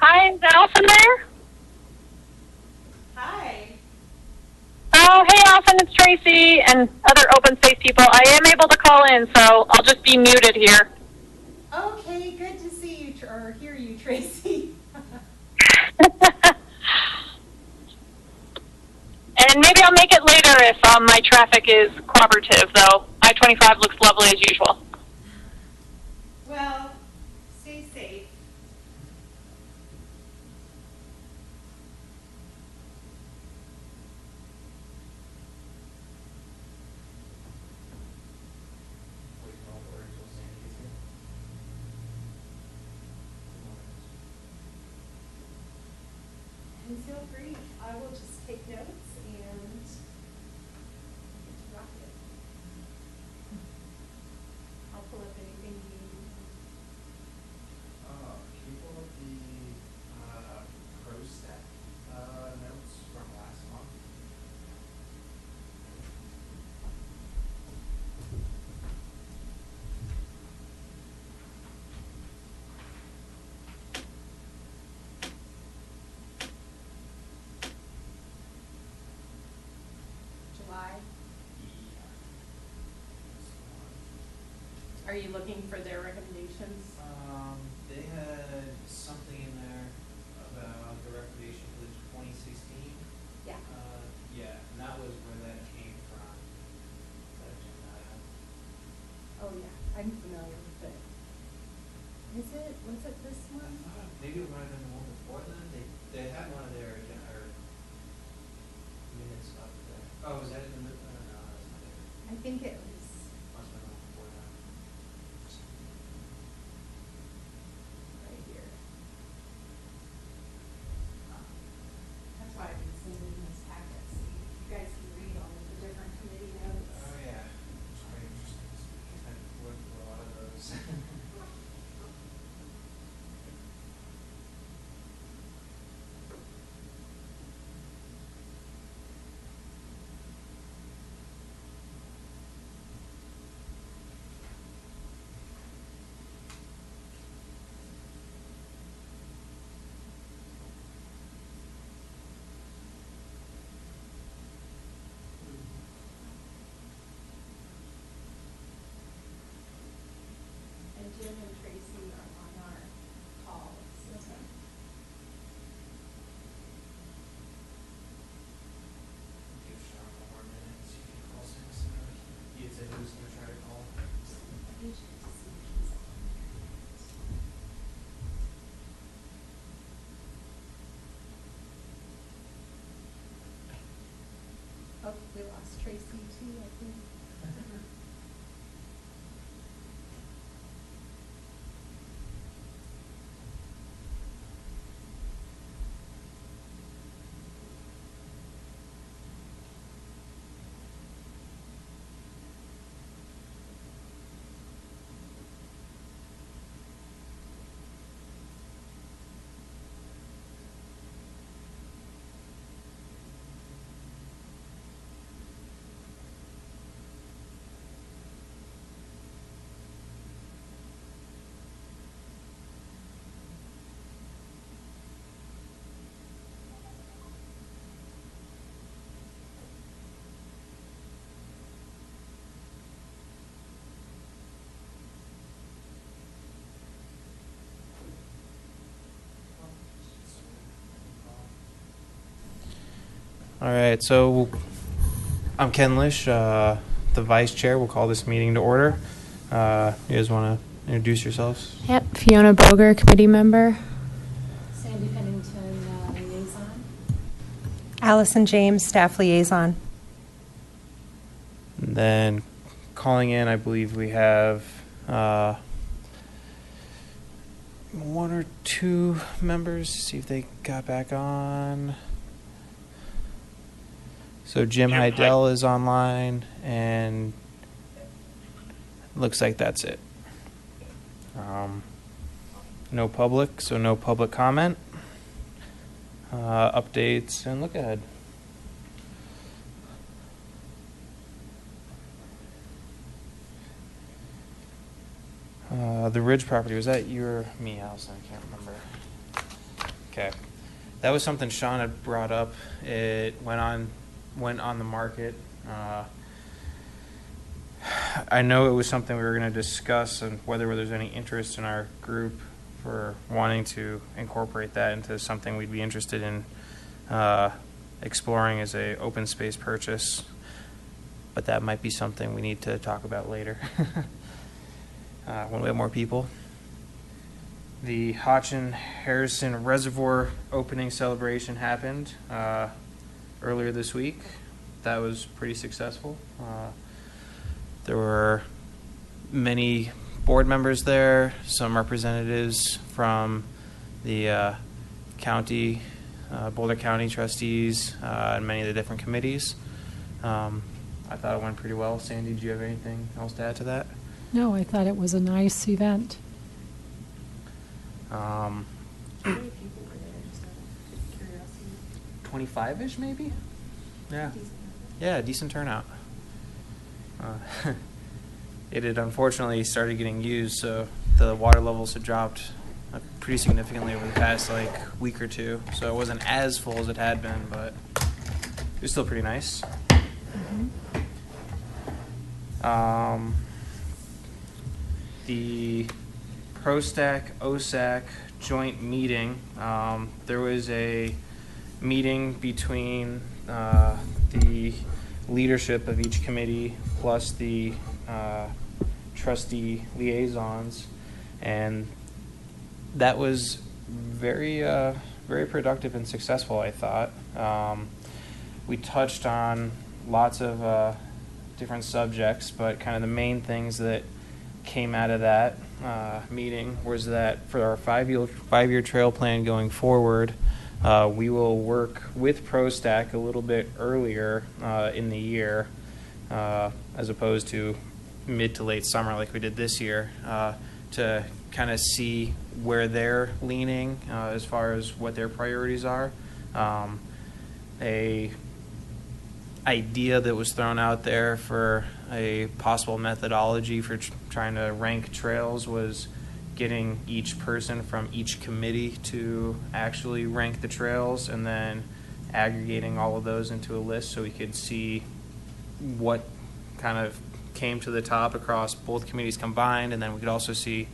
Hi, is Allison there? Hi. Oh, hey, Allison, it's Tracy and other open space people. I am able to call in, so I'll just be muted here. Okay, good to see you or hear you, Tracy. And maybe I'll make it later if my traffic is cooperative, though. I-25 looks lovely as usual. Well, stay safe. And feel free. I will just take notes and rock it. I'll pull up anything you need. Can you pull up the ProStep notes from last month? July. Yeah. Are you looking for their recommendations? They had something in there about the recreation for the 2016. Yeah. Yeah, and that was where that came from. That agenda item. Oh, yeah. I'm familiar with it. Was it this I one? thought maybe it might have been the one before then. They had one of their minutes up there. Oh, was that in the? No, that's not it. I think it was. Must have been the one before that. Right here. That's why I've been sending this packet, so you guys can read all of the different committee notes. Oh yeah, it's very interesting. I've worked through a lot of those. And Jim and Tracy are on our call system. Give Sean one more minute, see if he calls in. He had said he was gonna try to call. Oh, we lost Tracy too, I think. All right, so I'm Ken Lish, the vice chair. We'll call this meeting to order. You guys want to introduce yourselves? Yep, Fiona Boger, committee member. Sandy Pennington, liaison. Allison James, staff liaison. And then calling in, I believe we have one or two members. See if they got back on. So Jim Heidel is online, and looks like that's it. No public, so no public comment. Updates, and look ahead. The Ridge property, was that you or me, Allison? I can't remember. Okay. That was something Sean had brought up. It went on the market. I know it was something we were going to discuss, and whether there's any interest in our group for wanting to incorporate that into something we'd be interested in exploring as a open space purchase. But that might be something we need to talk about later when we have more people. The Hodgson-Harrison Reservoir opening celebration happened earlier this week. That was pretty successful. There were many board members there, some representatives from the county, Boulder County trustees, and many of the different committees. I thought it went pretty well. Sandy, do you have anything else to add to that? No, I thought it was a nice event. How many people were there, just out of curiosity? 25-ish, maybe? Yeah. Decent. Yeah, decent turnout. It had unfortunately started getting used, so the water levels had dropped pretty significantly over the past week or two. So it wasn't as full as it had been, but it was still pretty nice. The ProStack OSAC joint meeting. There was a meeting between the leadership of each committee plus the trustee liaisons, and that was very productive and successful, I thought. We touched on lots of different subjects, but kind of the main things that came out of that meeting was that for our five-year trail plan going forward, we will work with ProStack a little bit earlier in the year, as opposed to mid to late summer like we did this year, to kind of see where they're leaning as far as what their priorities are. A idea that was thrown out there for a possible methodology for trying to rank trails was getting each person from each committee to actually rank the trails and then aggregating all of those into a list so we could see what kind of came to the top across both committees combined, and then we could also see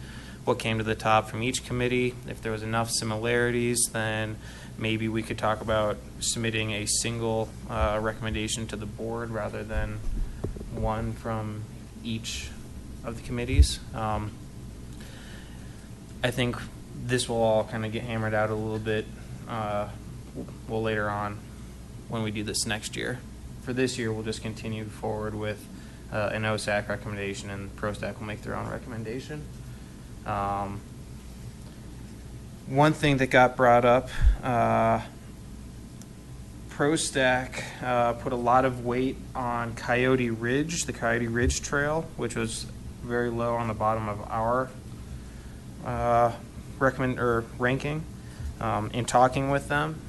what came to the top from each committee. If there was enough similarities, then maybe we could talk about submitting a single recommendation to the board rather than one from each of the committees. I think this will all kind of get hammered out a little bit later on when we do this next year. For this year, we'll just continue forward with an OSAC recommendation, and ProStack will make their own recommendation. One thing that got brought up, ProStack put a lot of weight on Coyote Ridge, the Coyote Ridge Trail, which was very low on the bottom of our ranking. In talking with them,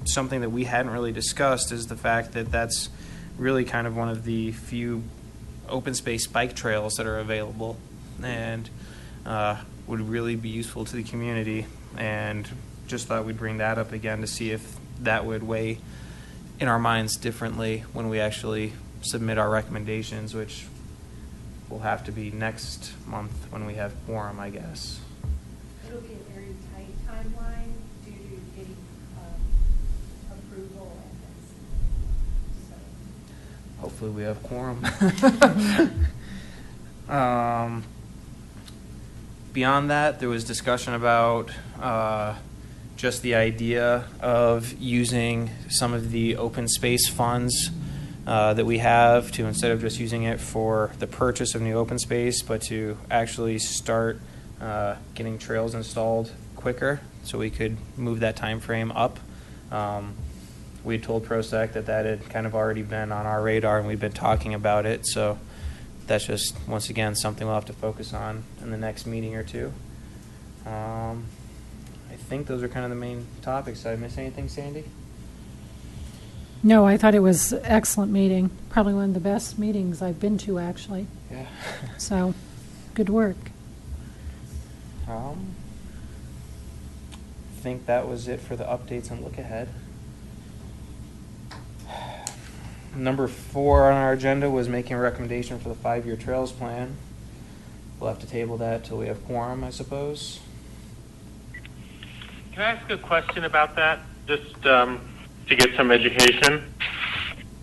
something that we hadn't really discussed is the fact that that's really kind of one of the few open space bike trails that are available, and would really be useful to the community, and just thought we'd bring that up again to see if that would weigh in our minds differently when we actually submit our recommendations, which will have to be next month when we have quorum, I guess. It'll be a very tight timeline due to getting approval and then so. Hopefully we have quorum. Beyond that, there was discussion about just the idea of using some of the open space funds that we have to, instead of just using it for the purchase of new open space, but to actually start getting trails installed quicker so we could move that time frame up. We had told ProStack that had kind of already been on our radar and we've been talking about it, so that's just, once again, something we'll have to focus on in the next meeting or two. I think those are kind of the main topics. Did I miss anything, Sandy? No, I thought it was an excellent meeting. Probably one of the best meetings I've been to, actually. Yeah. So, good work. think that was it for the updates and look ahead. Number 4 on our agenda was making a recommendation for the 5-year trails plan. We'll have to table that till we have quorum, I suppose. Can I ask a question about that, just to get some education?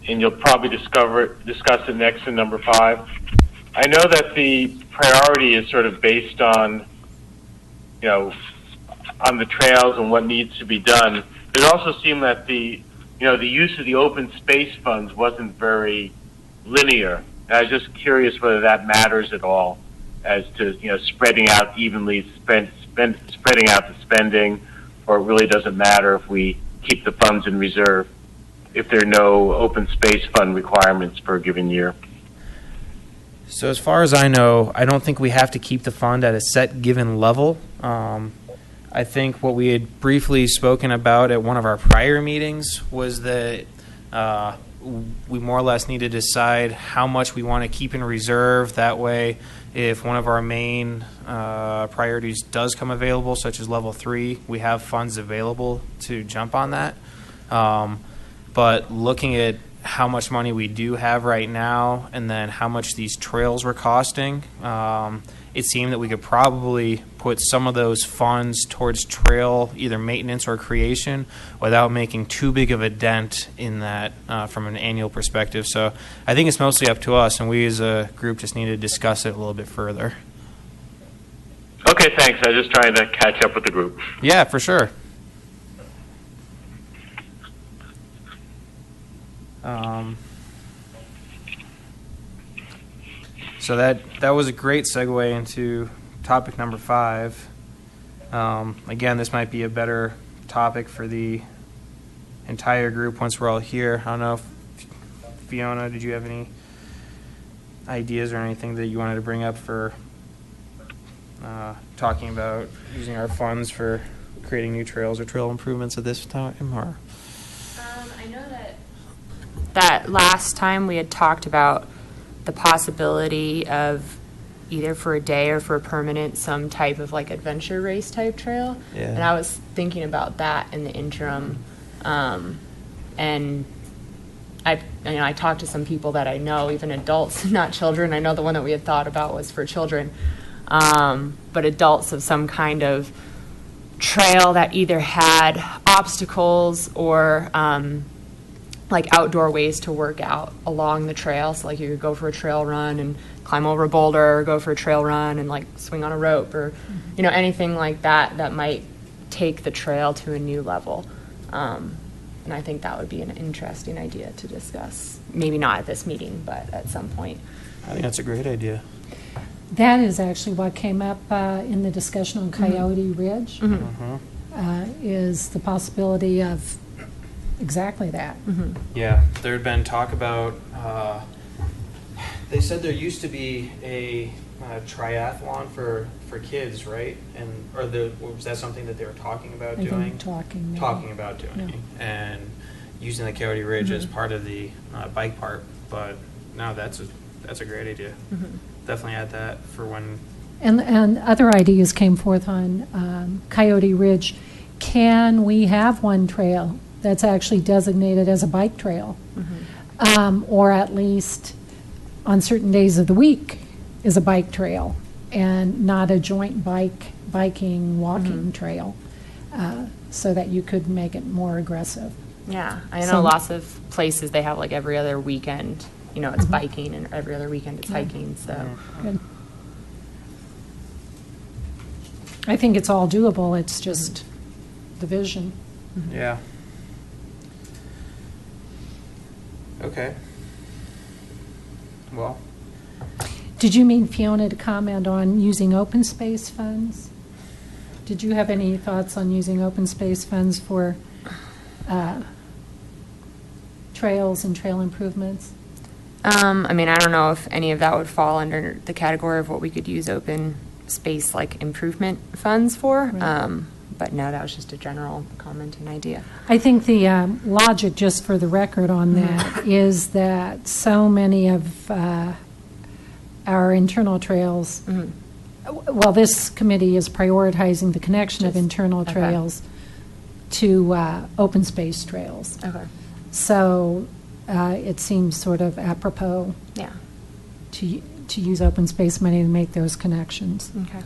And you'll probably discuss it next in number 5. I know that the priority is sort of based on, on the trails and what needs to be done. It also seemed that the use of the open space funds wasn't very linear. And I was just curious whether that matters at all as to, spreading out evenly, spreading out the spending, or it really doesn't matter if we keep the funds in reserve if there are no open space fund requirements for a given year. So as far as I know, I don't think we have to keep the fund at a set given level. I think what we had briefly spoken about at one of our prior meetings was that we more or less need to decide how much we want to keep in reserve. That way, if one of our main priorities does come available, such as level 3, we have funds available to jump on that. But looking at how much money we do have right now and then how much these trails were costing, it seemed that we could probably put some of those funds towards trail either maintenance or creation without making too big of a dent in that from an annual perspective. So I think it's mostly up to us, and we as a group just need to discuss it a little bit further. Okay, thanks. I was just trying to catch up with the group. Yeah, for sure. So that was a great segue into topic number 5. Again, this might be a better topic for the entire group once we're all here. I don't know if Fiona, did you have any ideas or anything that you wanted to bring up for talking about using our funds for creating new trails or trail improvements at this time? Or I know that last time we had talked about the possibility of either for a day or for a permanent some type of like adventure race type trail. Yeah. And I was thinking about that in the interim. And I talked to some people that I know, even adults, not children. I know the one that we had thought about was for children. But adults of some kind of trail that either had obstacles or like outdoor ways to work out along the trail. So like you could go for a trail run and climb over a boulder, or go for a trail run and like swing on a rope, or anything like that that might take the trail to a new level. And I think that would be an interesting idea to discuss. Maybe not at this meeting, but at some point. I think that's a great idea. That is actually what came up in the discussion on Coyote Ridge, is the possibility of exactly that. Yeah, there had been talk about, they said there used to be a triathlon for kids, right? Was that something that they were talking about doing? Talking about doing, and using the Coyote Ridge as part of the bike park. But no, that's a great idea. Definitely add that for when. And other ideas came forth on Coyote Ridge. Can we have one trail that's actually designated as a bike trail, or at least on certain days of the week is a bike trail, and not a joint biking, walking trail, so that you could make it more aggressive. Yeah, I know lots of places they have like every other weekend, it's biking, and every other weekend it's hiking, so. Good. I think it's all doable, it's just the vision. Yeah. Okay. Well. Did you mean Fiona to comment on using open space funds? Did you have any thoughts on using open space funds for trails and trail improvements? I don't know if any of that would fall under the category of what we could use open space like improvement funds for. Right. But no, that was just a general comment and idea. I think the logic, just for the record on that, is that so many of our internal trails, well, this committee is prioritizing the connection of internal trails, to open space trails. Okay. So it seems sort of apropos Yeah. to use open space money to make those connections. Okay.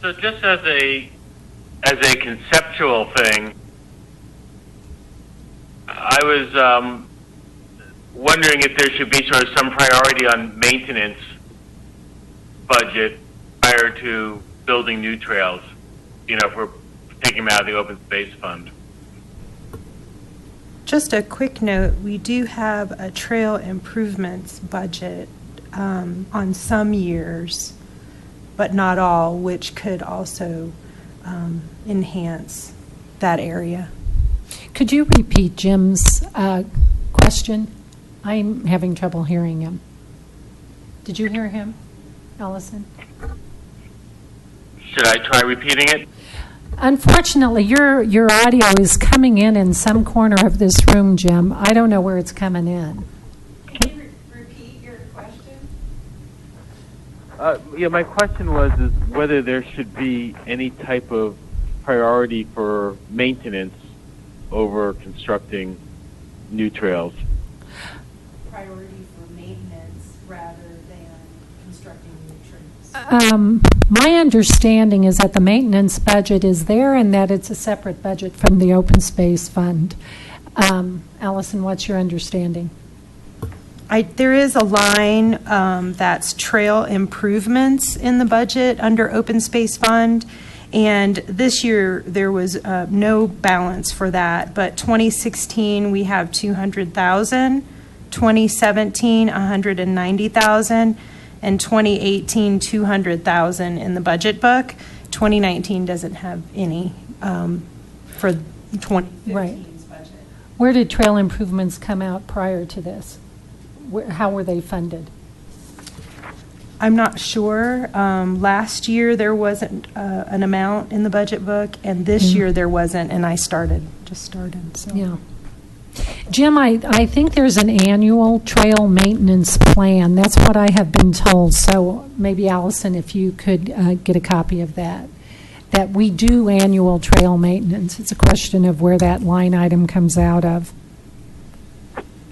So just as a conceptual thing, I was wondering if there should be sort of some priority on maintenance budget prior to building new trails, if we're taking them out of the open space fund. Just a quick note, we do have a trail improvements budget on some years, but not all, which could also enhance that area. Could you repeat Jim's question? I'm having trouble hearing him. Did you hear him, Allison? Should I try repeating it? Unfortunately, your audio is coming in some corner of this room, Jim. I don't know where it's coming in. Can you repeat your question? Yeah, my question was is whether there should be any type of priority for maintenance over constructing new trails. Priority for maintenance rather than constructing new trails. My understanding is that the maintenance budget is there and that it's a separate budget from the open space fund. Allison, what's your understanding? There is a line that's trail improvements in the budget under open space fund, and this year there was no balance for that, but 2016 we have 200,000, 2017 190,000, and 2018 200,000 in the budget book. 2019 doesn't have any for 2015's Right. budget. Where did trail improvements come out prior to this? How were they funded? I'm not sure. Last year there wasn't an amount in the budget book, and this year there wasn't, and I just started. So. Yeah. Jim, I think there's an annual trail maintenance plan. That's what I have been told. So maybe, Allison, if you could get a copy of that. That we do annual trail maintenance. It's a question of where that line item comes out of.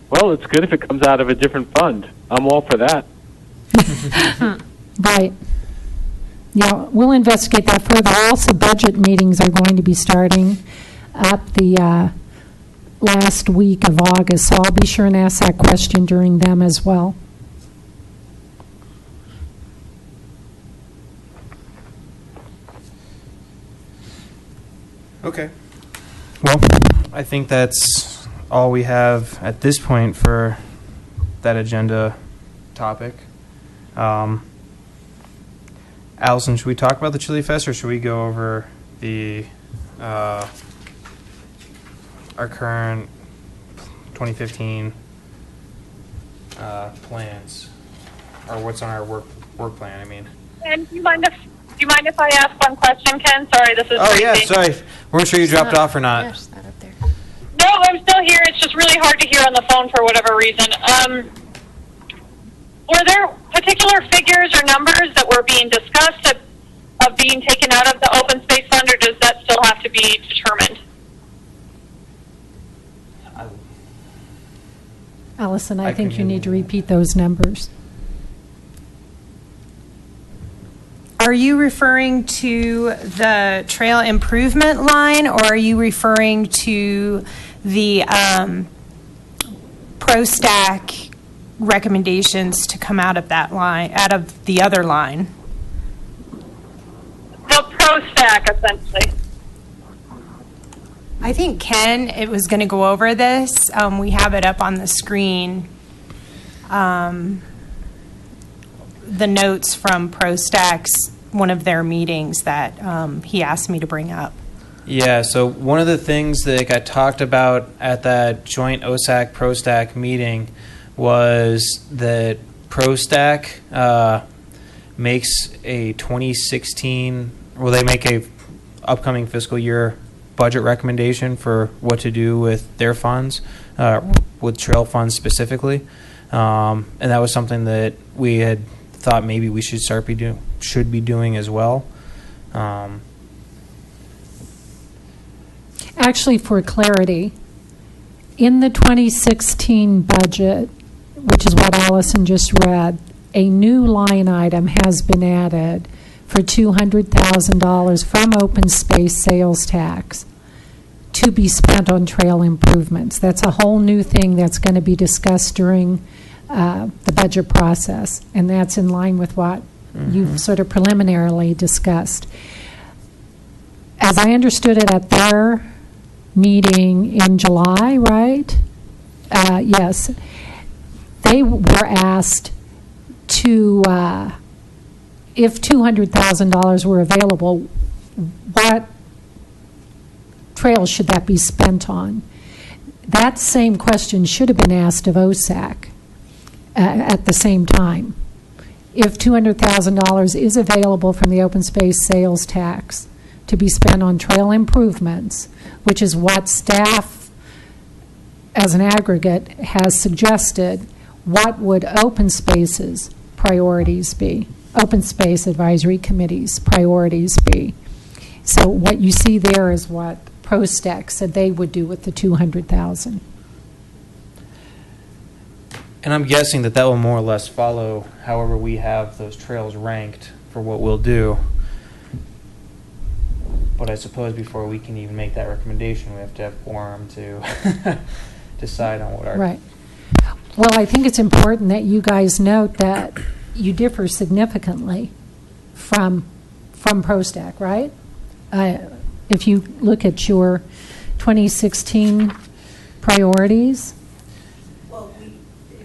Well, it's good if it comes out of a different fund. I'm all for that. Right. Yeah, we'll investigate that further. Also, budget meetings are going to be starting up the last week of August, so I'll be sure and ask that question during them as well. Okay. Well, I think that's all we have at this point for that agenda topic. Allison, should we talk about the Chili Fest, or should we go over the our current 2015 plans, or what's on our work plan? I mean. And do you mind if I ask one question, Ken? Sorry, this is Oh yeah, Tracy. sorry. Weren't sure you dropped off or not. There's that up there. No, I'm still here. It's just really hard to hear on the phone for whatever reason. Were there particular figures or numbers that were being discussed of being taken out of the open space fund, or does that still have to be determined? Allison, I I think can you hear need to you. repeat those numbers. Are you referring to the trail improvement line, or are you referring to the ProStack recommendations to come out of that line, out of the other line? The pro stack, essentially. I think Ken was going to go over this. We have it up on the screen. The notes from ProStack's, one of their meetings that he asked me to bring up. Yeah, so one of the things that got talked about at that joint OSAC ProStack meeting was that ProStack makes a 2016, well, they make a upcoming fiscal year budget recommendation for what to do with their funds, with trail funds specifically, and that was something that we had thought maybe we should be doing as well. Actually, for clarity, in the 2016 budget, which is what Allison just read, a new line item has been added for $200,000 from open space sales tax to be spent on trail improvements. That's a whole new thing that's going to be discussed during the budget process, and that's in line with what you've sort of preliminarily discussed. As I understood it at their meeting in July, right? Yes. They were asked to, if $200,000 were available, what trails should that be spent on? That same question should have been asked of OSAC at the same time. If $200,000 is available from the open space sales tax to be spent on trail improvements, which is what staff as an aggregate has suggested, what would open space's priorities be? Open Space Advisory Committee's priorities be? So what you see there is what ProStack said they would do with the $200,000. And I'm guessing that will more or less follow however we have those trails ranked for what we'll do. But I suppose before we can even make that recommendation, we have to have quorum to decide on what our... Right. Well, I think it's important that you guys note that you differ significantly from ProStack, right? If you look at your 2016 priorities. Well, it would be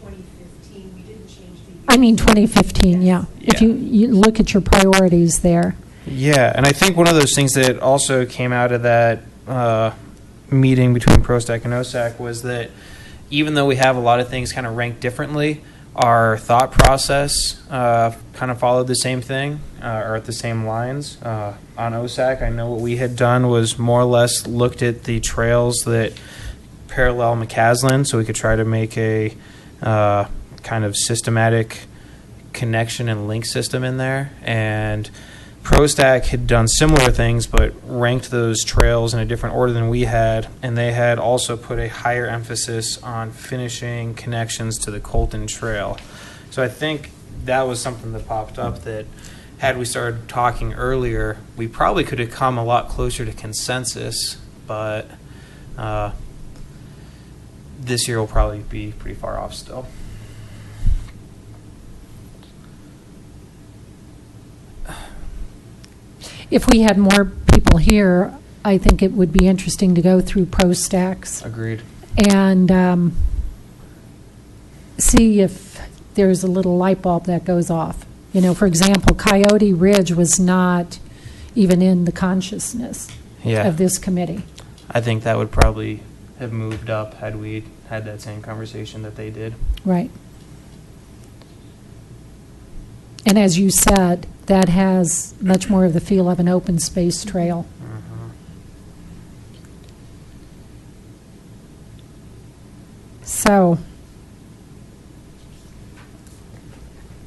2015, we didn't change the. I mean 2015, yeah. If you look at your priorities there. Yeah, and I think one of those things that also came out of that meeting between ProStack and OSAC was that even though we have a lot of things kind of ranked differently, our thought process kind of followed the same thing or at the same lines. On OSAC, I know what we had done was more or less looked at the trails that parallel McCaslin, so we could try to make a kind of systematic connection and link system in there. And ProStack had done similar things, but ranked those trails in a different order than we had, and they had also put a higher emphasis on finishing connections to the Colton Trail. So I think that was something that popped up that had we started talking earlier, we probably could have come a lot closer to consensus, but this year will probably be pretty far off still. If we had more people here, I think it would be interesting to go through ProStack's. Agreed. And see if there's a little light bulb that goes off. You know, for example, Coyote Ridge was not even in the consciousness of this committee. I think that would probably have moved up had we had that same conversation that they did. Right. And as you said, that has much more of the feel of an open space trail. So,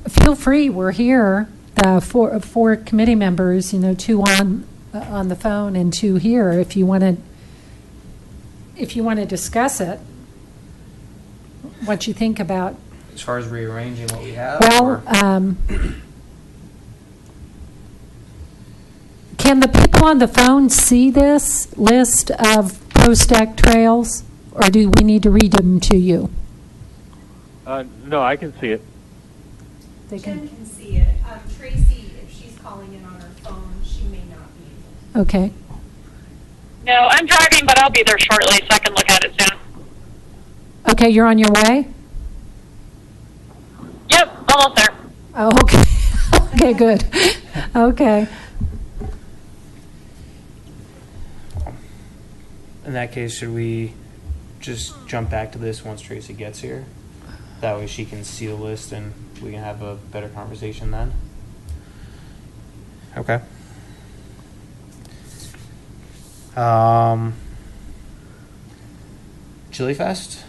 feel free. We're here. The four committee members. You know, 2 on the phone and 2 here. If you want to discuss it, what you think about. As far as rearranging what we have. Well, can the people on the phone see this list of ProStack trails, or do we need to read them to you? No, I can see it. They Jen can see it. Tracy, if she's calling in on her phone, she may not be able to. Okay. No, I'm driving, but I'll be there shortly, so I can look at it soon. Okay, you're on your way? Yep, almost there. Oh, okay. Okay, good. Okay. In that case, should we just jump back to this once Tracy gets here? That way she can see the list and we can have a better conversation then. Okay. Chili Fest?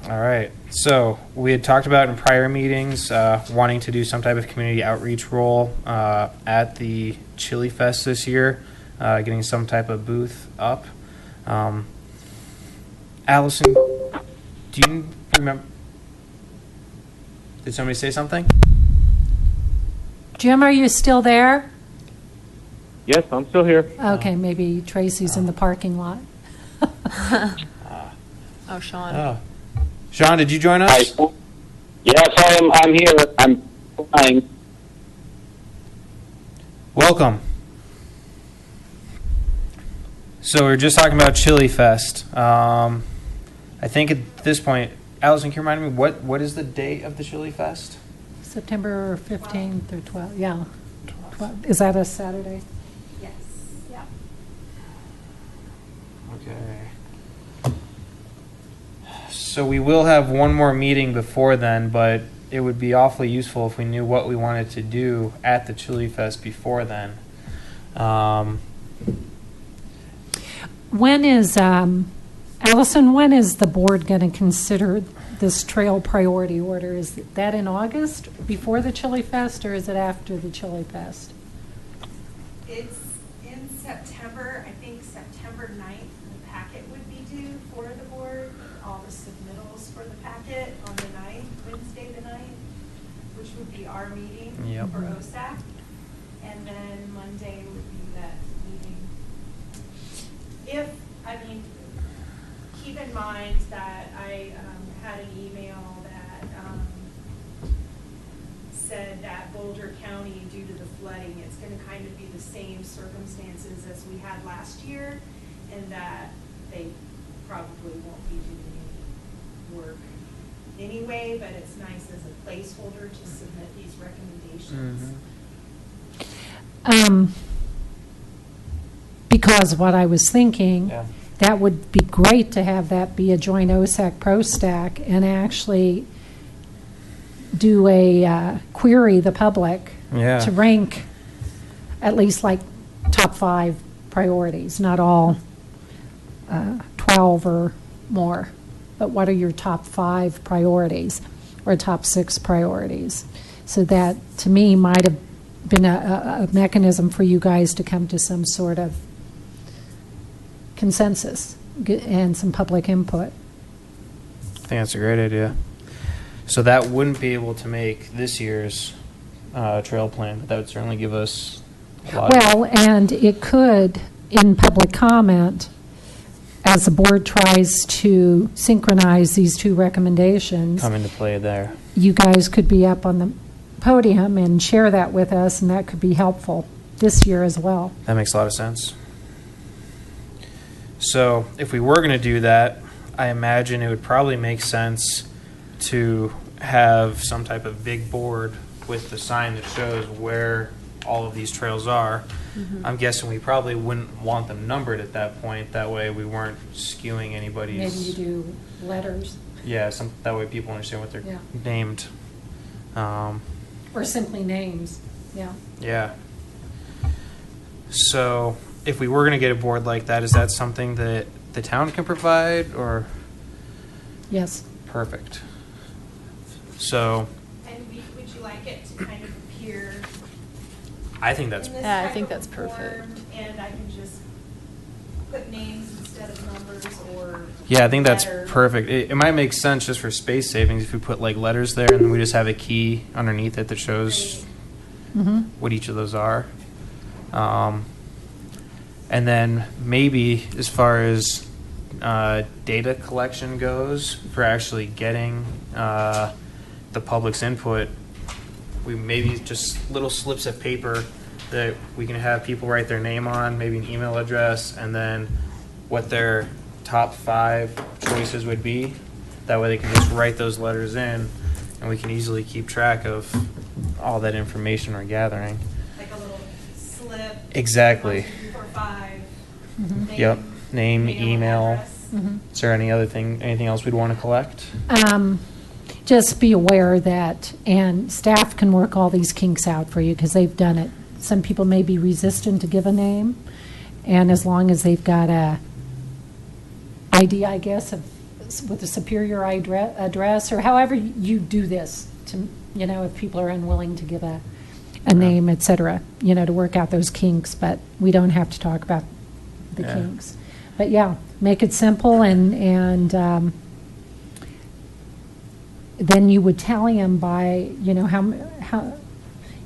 All right. So we had talked about in prior meetings wanting to do some type of community outreach role at the Chili Fest this year, getting some type of booth up. Allison, do you remember? Did somebody say something? Jim, are you still there? Yes, I'm still here. Okay, maybe Tracy's in the parking lot. Oh, Sean. Oh. Sean, did you join us? Yes, I'm here. I'm flying. Welcome. So we're just talking about Chili Fest. I think at this point, Allison, can you remind me what is the date of the Chili Fest? September 15th or 12th, yeah. 12. Is that a Saturday? Yes, yeah. Okay. So we will have one more meeting before then, but it would be awfully useful if we knew what we wanted to do at the Chili Fest before then. When is, Allison, when is the board going to consider this trail priority order? Is that in August, before the Chili Fest, or is it after the Chili Fest? It's in September, I think September 9th, the packet would be due for the board, all the submittals for the packet on the 9th, Wednesday the 9th, which would be our meeting Yep. for OSAC, and then Monday would be that meeting. Keep in mind that I had an email that said that Boulder County, due to the flooding, it's going to kind of be the same circumstances as we had last year, and that they probably won't be doing any work anyway, but it's nice as a placeholder to submit these recommendations. Because what I was thinking, Yeah. that would be great to have that be a joint OSAC Pro Stack and actually do a query the public Yeah. to rank at least like top 5 priorities, not all 12 or more, but what are your top 5 priorities or top 6 priorities? So that, to me, might have been a mechanism for you guys to come to some sort of consensus and some public input. I think that's a great idea. So that wouldn't be able to make this year's trail plan, but that would certainly give us a lot Well, and it could, in public comment, as the board tries to synchronize these 2 recommendations, come into play there. you guys could be up on the podium and share that with us, and that could be helpful this year as well. That makes a lot of sense. So if we were going to do that, I imagine it would probably make sense to have some type of big board with the sign that shows where all of these trails are. I'm guessing we probably wouldn't want them numbered at that point. That way we weren't skewing anybody's. Maybe you do letters. Yeah, that way people understand what they're Yeah. named. Or simply names, yeah. Yeah. So if we were going to get a board like that, is that something that the town can provide, or? Yes. Perfect. So And would you like it to kind of appear I think that's in this Yeah, I type think of that's form, perfect. and I can just put names instead of numbers, or yeah, I think that's letters? perfect. It might make sense just for space savings if we put like letters there and we just have a key underneath it that shows what each of those are. And then maybe as far as data collection goes, for actually getting the public's input, we maybe just little slips of paper that we can have people write their name on, maybe an email address, and then what their top 5 choices would be. That way they can just write those letters in, and we can easily keep track of all that information we're gathering. Like a little slip. Exactly. 1, 2, 3, 4, 5. Yep. Name, email. address. Is there anything else we'd want to collect? Just be aware that, and staff can work all these kinks out for you because they've done it. Some people may be resistant to give a name, and as long as they've got a ID, I guess, with a superior address, or however you do this, to, if people are unwilling to give a name, et cetera, to work out those kinks, but we don't have to talk about the Yeah. kinks. But yeah, make it simple, and then you would tally them by, how,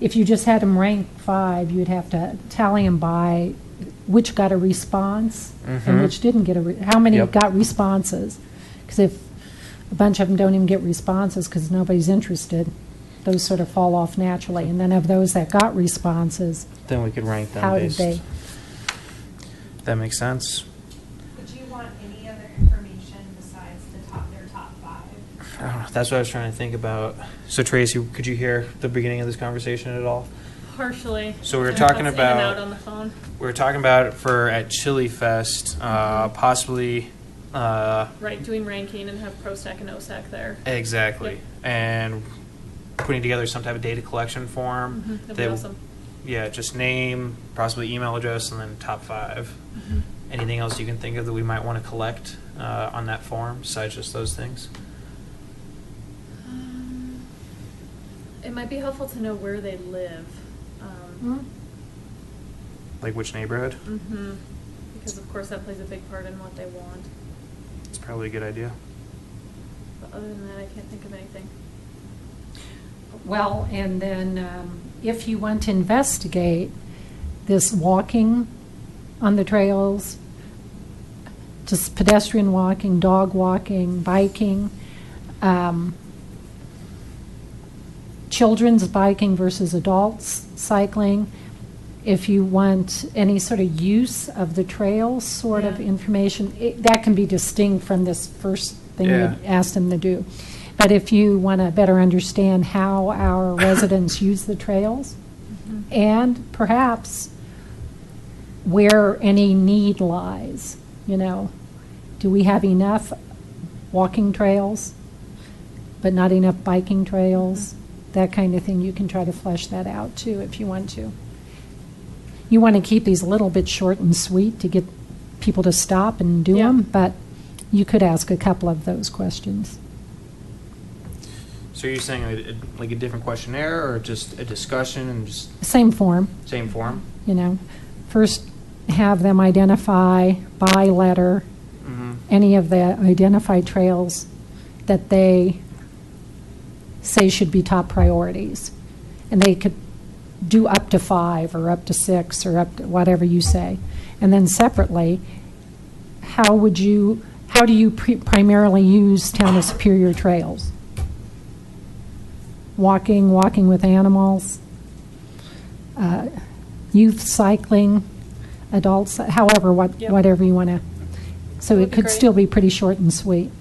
if you just had them ranked 5, you'd have to tally them by which got a response and which didn't get how many Yep. got responses. Because if a bunch of them don't even get responses because nobody's interested, those sort of fall off naturally. And then of those that got responses, Then we could rank them how did based. they? That makes sense. Would you want any other information besides their top 5? I don't know. That's what I was trying to think about. So Tracy, could you hear the beginning of this conversation at all? Partially. So we were It talking cuts in and about- out on the phone. We were talking about for at Chili Fest, possibly. Right, doing ranking and have ProStack and OSAC there. Exactly. Yep. And putting together some type of data collection form. That'd be awesome. Yeah, just name, possibly email address, and then top 5. Mm-hmm. Anything else you can think of that we might want to collect on that form besides just those things? It might be helpful to know where they live. Like which neighborhood? Because of course that plays a big part in what they want. It's probably a good idea. But other than that, I can't think of anything. Well, and then if you want to investigate this walking on the trails, just pedestrian walking, dog walking, biking, children's biking versus adults cycling, if you want any sort of use of the trails sort of Yeah. information, that can be distinct from this first thing Yeah. you asked them to do. But if you want to better understand how our residents use the trails, and perhaps where any need lies, do we have enough walking trails, but not enough biking trails? That kind of thing, you can try to flesh that out too if you want to. You want to keep these a little bit short and sweet to get people to stop and do Yeah. them, but you could ask a couple of those questions. So you're saying like a different questionnaire or just a discussion and just Same form, same form? First have them identify by letter any of the identified trails that they say should be top priorities. And they could do up to 5 or up to 6 or up to whatever you say. And then separately, how do you primarily use Town of Superior trails? Walking with animals, youth cycling, adults, however, Yep. whatever you want to. So That would it be could great. still be pretty short and sweet.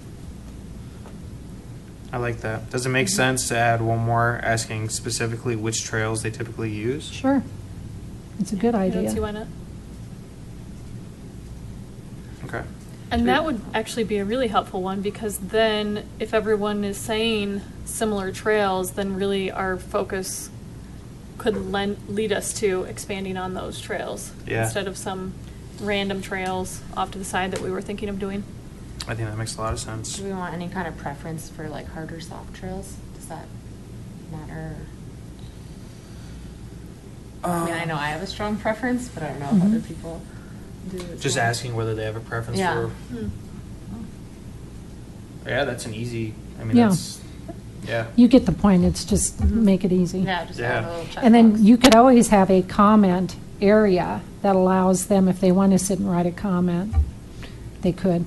I like that. Does it make sense to add one more asking specifically which trails they typically use? Sure. It's a good I don't see idea. why not. Okay. And that would actually be a really helpful one, because then if everyone is saying similar trails, then really our focus could lead us to expanding on those trails Yeah. instead of some random trails off to the side that we were thinking of doing. I think that makes a lot of sense. Do we want any kind of preference for like hard or soft trails? Does that matter? I mean, I know I have a strong preference, but I don't know if other people do. as Just well. asking whether they have a preference Yeah. for. Yeah, that's an easy. I mean, Yeah. that's. Yeah. You get the point. It's just make it easy. Yeah, just Yeah. have a little checkbox. And then you could always have a comment area that allows them, if they want to sit and write a comment, they could.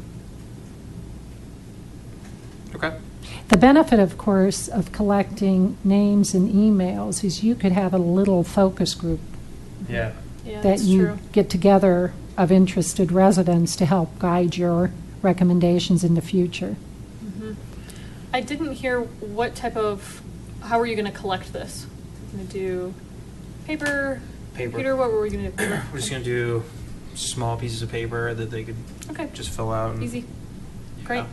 Okay. The benefit, of course, of collecting names and emails is you could have a little focus group Yeah. Yeah, that that's you true. get together of interested residents to help guide your recommendations in the future. I didn't hear what type of, how are you going to collect this? Going to do paper? Paper. Computer? What were we going to do? Paper? We're just gonna do small pieces of paper that they could Okay. just fill out. And, Easy. Great.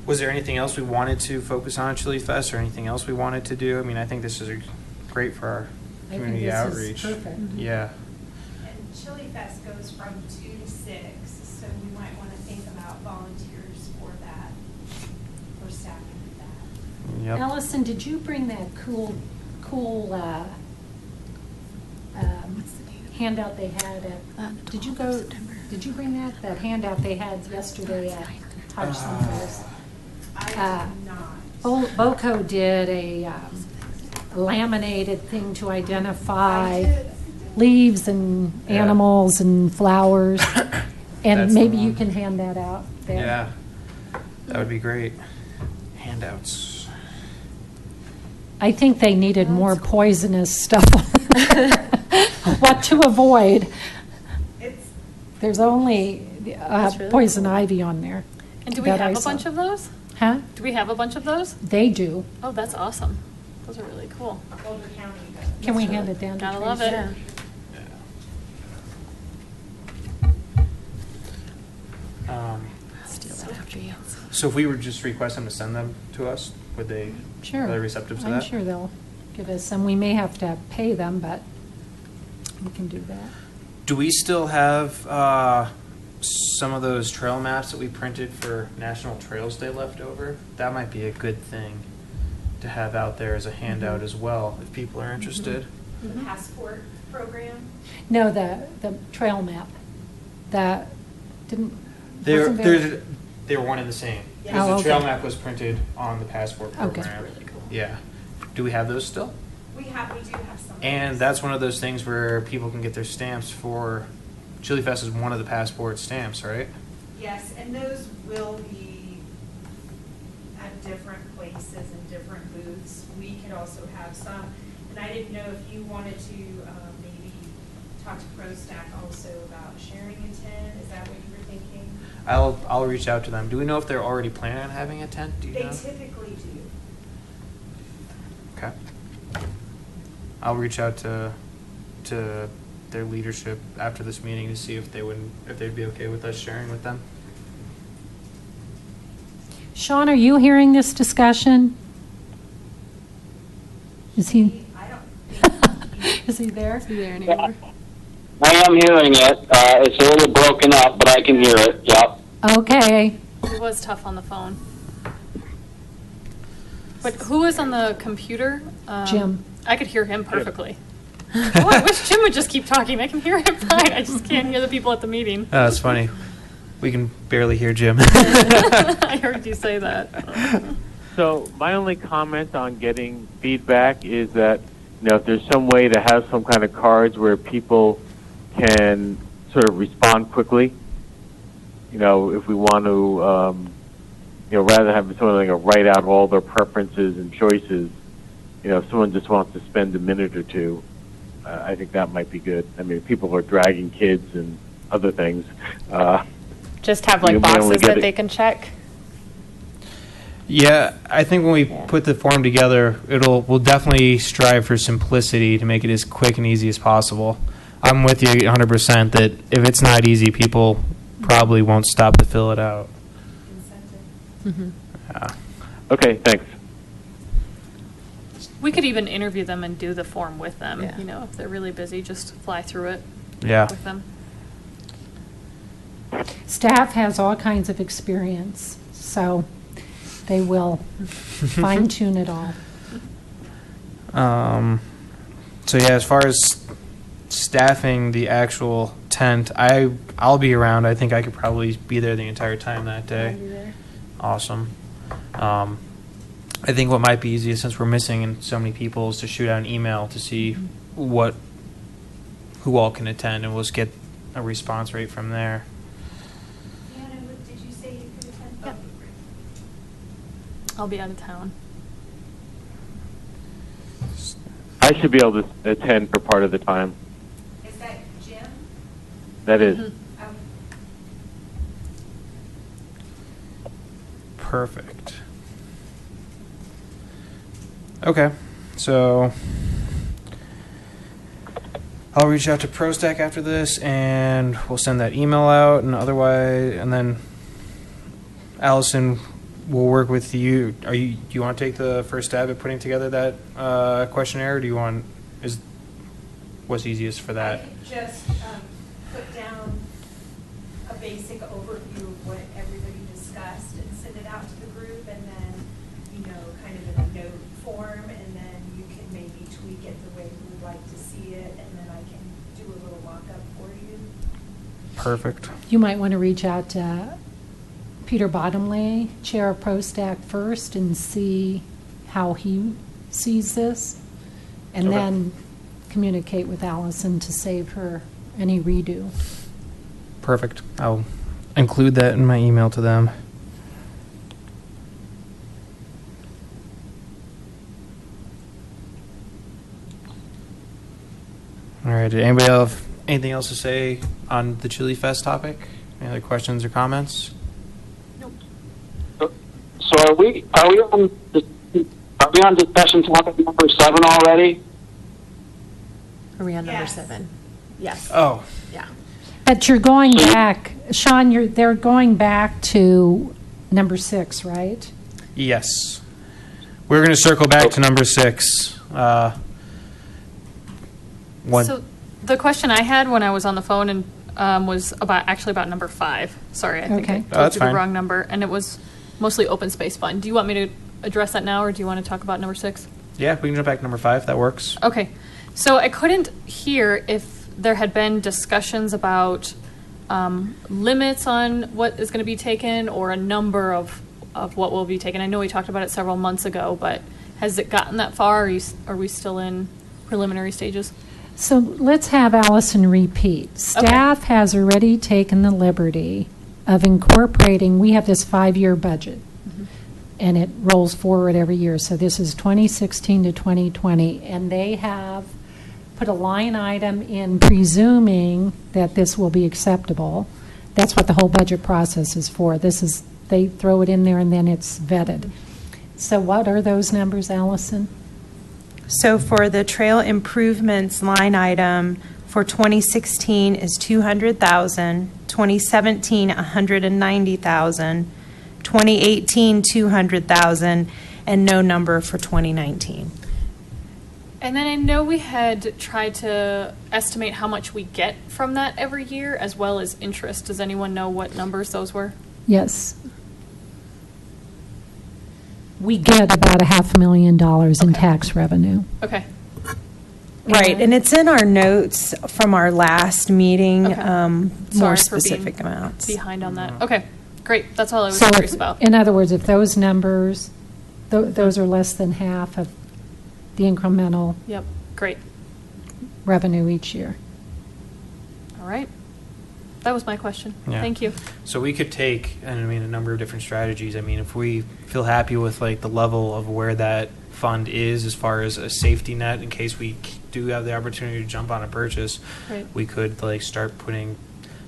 Was there anything else we wanted to focus on at Chili Fest, or anything else we wanted to do? I mean, I think this is great for our community outreach. perfect. Yeah. And Chili Fest goes from 2 to 6, so we might want to think about volunteers for that, for staffing that. Yep. Allison, did you bring that cool handout they had at, did you bring that handout they had yesterday at Touch Centers? I did not. BOCO did a laminated thing to identify leaves and animals and flowers. And That's maybe the you one. can hand that out there. Yeah, that would be great. Handouts. I think they needed more poisonous stuff. What to avoid. It's, There's only That's really poison cool. ivy on there. And do we that I have a saw. bunch of those? Huh? Do we have a bunch of those? They do. Oh, that's awesome. Those are really cool. Boulder County does. Can we hand it down to Gotta Tracy? love it. Steal that after you. So if we were just request them to send them to us, would they, Sure. are they receptive to I'm that? sure they'll give us some. We may have to pay them, but we can do that. Do we still have some of those trail maps that we printed for National Trails Day left over? That might be a good thing to have out there as a handout as well, if people are interested. The passport program. No, the trail map. That didn't. They're, wasn't there- they were one and the same. Yeah. Because Oh, the trail okay. map was printed on the passport Okay. program. Really cool. Yeah. Do we have those still? We do have some. of And those. that's one of those things where people can get their stamps for, Chili Fest is one of the passport stamps, right? Yes, and those will be at different places and different booths. We could also have some, and I didn't know if you wanted to maybe talk to ProStack also about sharing a 10. Is that what you were thinking? I'll reach out to them. Do we know if they're already planning on having a tent? Do you They know? typically do. Okay. I'll reach out to their leadership after this meeting to see if they'd be okay with us sharing with them. Sean, are you hearing this discussion? Is he? I don't think Is he there? Is he there anymore? I am hearing it. It's a little broken up, but I can hear it. Yep. Okay. It was tough on the phone. But who was on the computer? Jim. I could hear him perfectly. Oh, I wish Jim would just keep talking. I can hear him fine. I just can't hear the people at the meeting. Oh, that's funny. We can barely hear Jim. I heard you say that. So my only comment on getting feedback is that, you know, if there's some way to have some kind of cards where people can sort of respond quickly, you know, if we want to, you know, rather than have someone like write out all their preferences and choices, you know, if someone just wants to spend a minute or two, I think that might be good. I mean, people are dragging kids and other things. Just have You like may only boxes get that it- they can check. Yeah, I think when we put the form together, we'll definitely strive for simplicity to make it as quick and easy as possible. I'm with you 100% that if it's not easy, people probably won't stop to fill it out. incentive. Yeah. Okay, thanks. We could even interview them and do the form with them. Yeah. You know, if they're really busy, just fly through it Yeah. with them. Staff has all kinds of experience, so they will fine tune it all. So yeah, as far as staffing the actual tent, I'll be around. I think I could probably be there the entire time that day. Awesome. I think what might be easiest, since we're missing so many people, is to shoot out an email to see who all can attend, and we'll just get a response rate from there. Deanna, what did you say you could attend? Yep. I'll be out of town. I should be able to attend for part of the time. Is that Jim? That is. Mhm. Oh, Perfect. Okay, so I'll reach out to ProStack after this, and we'll send that email out, and otherwise, and then Allison will work with you. Do you want to take the first stab at putting together that questionnaire? Or do you want what's easiest for I that? could just put down a basic overview of what everybody discussed and send it out to the group, and then, you know, kind of in a note form, and then you can maybe tweak it the way you would like to see it, and then I do a little mock-up for you. Perfect. You might want to reach out to Peter Bottomley, Chair of ProStack, first and see how he sees this, and Okay. then communicate with Allison to save her any redo. Perfect. I'll include that in my email to them. All right. Did anybody have anything else to say on the Chili Fest topic? Any other questions or comments? So are we on discussion topic number 7 already? Are we on number Yes. 7? Yes. Oh, Yeah. But you're going back, Sean, they're going back to number 6, right? yes. We're going to circle back to number 6. One. So the question I had when I was on the phone and was about number 5. Sorry, I think Okay. I Oh, told that's you the fine. wrong number, and it was mostly open space fund. Do you want me to address that now, or do you want to talk about number 6? Yeah, we can jump back to number 5. That works. Okay, so I couldn't hear if there had been discussions about limits on what is going to be taken or a number of what will be taken. I know we talked about it several months ago, but has it gotten that far? Are we still in preliminary stages? So let's have Allison repeat. Staff has already taken the liberty of incorporating, we have this 5-year budget, and it rolls forward every year. So this is 2016 to 2020, and they have put a line item in presuming that this will be acceptable. That's what the whole budget process is for. They throw it in there and then it's vetted. So what are those numbers, Allison? So for the trail improvements line item for 2016 is 200,000, 2017 190,000, 2018 200,000, and no number for 2019. And then I know we had tried to estimate how much we get from that every year, as well as interest. Does anyone know what numbers those were? Yes. We get about $500,000 in tax revenue. Okay. Right, and it's in our notes from our last meeting, Okay. more Sorry for being specific amounts. Behind on that. Okay, great. That's all I was So, curious about. in other words, if those numbers, those are less than half of the incremental Yep, great. revenue each year. All right. That was my question. Yeah. Thank you. So we could take, and I mean, a number of different strategies. I mean, if we feel happy with like the level of where that fund is as far as a safety net in case we do have the opportunity to jump on a purchase, Right. we could like start putting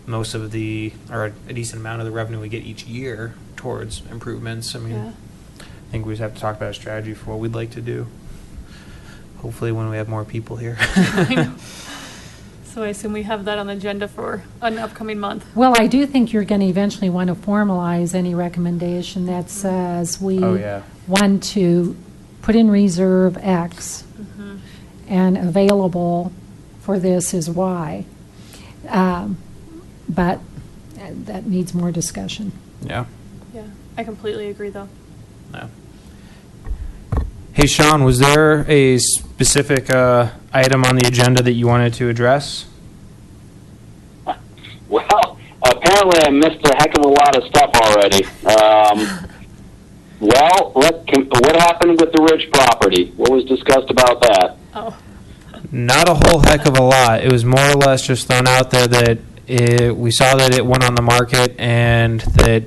most of the, or a decent amount of the revenue we get each year towards improvements. I mean, Yeah. I think we just have to talk about a strategy for what we'd like to do. Hopefully when we have more people here. I know. So I assume we have that on the agenda for an upcoming month. Well, I do think you're going to eventually want to formalize any recommendation that says we Oh, yeah. want to put in reserve X Mm-hmm. and available for this is Y. But that needs more discussion. Yeah. Yeah, I completely agree, though. No. Hey, Sean, was there a specific item on the agenda that you wanted to address? Well, apparently I missed a heck of a lot of stuff already. Well, what happened with the Ridge property? What was discussed about that? Oh, Not a whole heck of a lot. It was more or less just thrown out there that we saw that it went on the market and that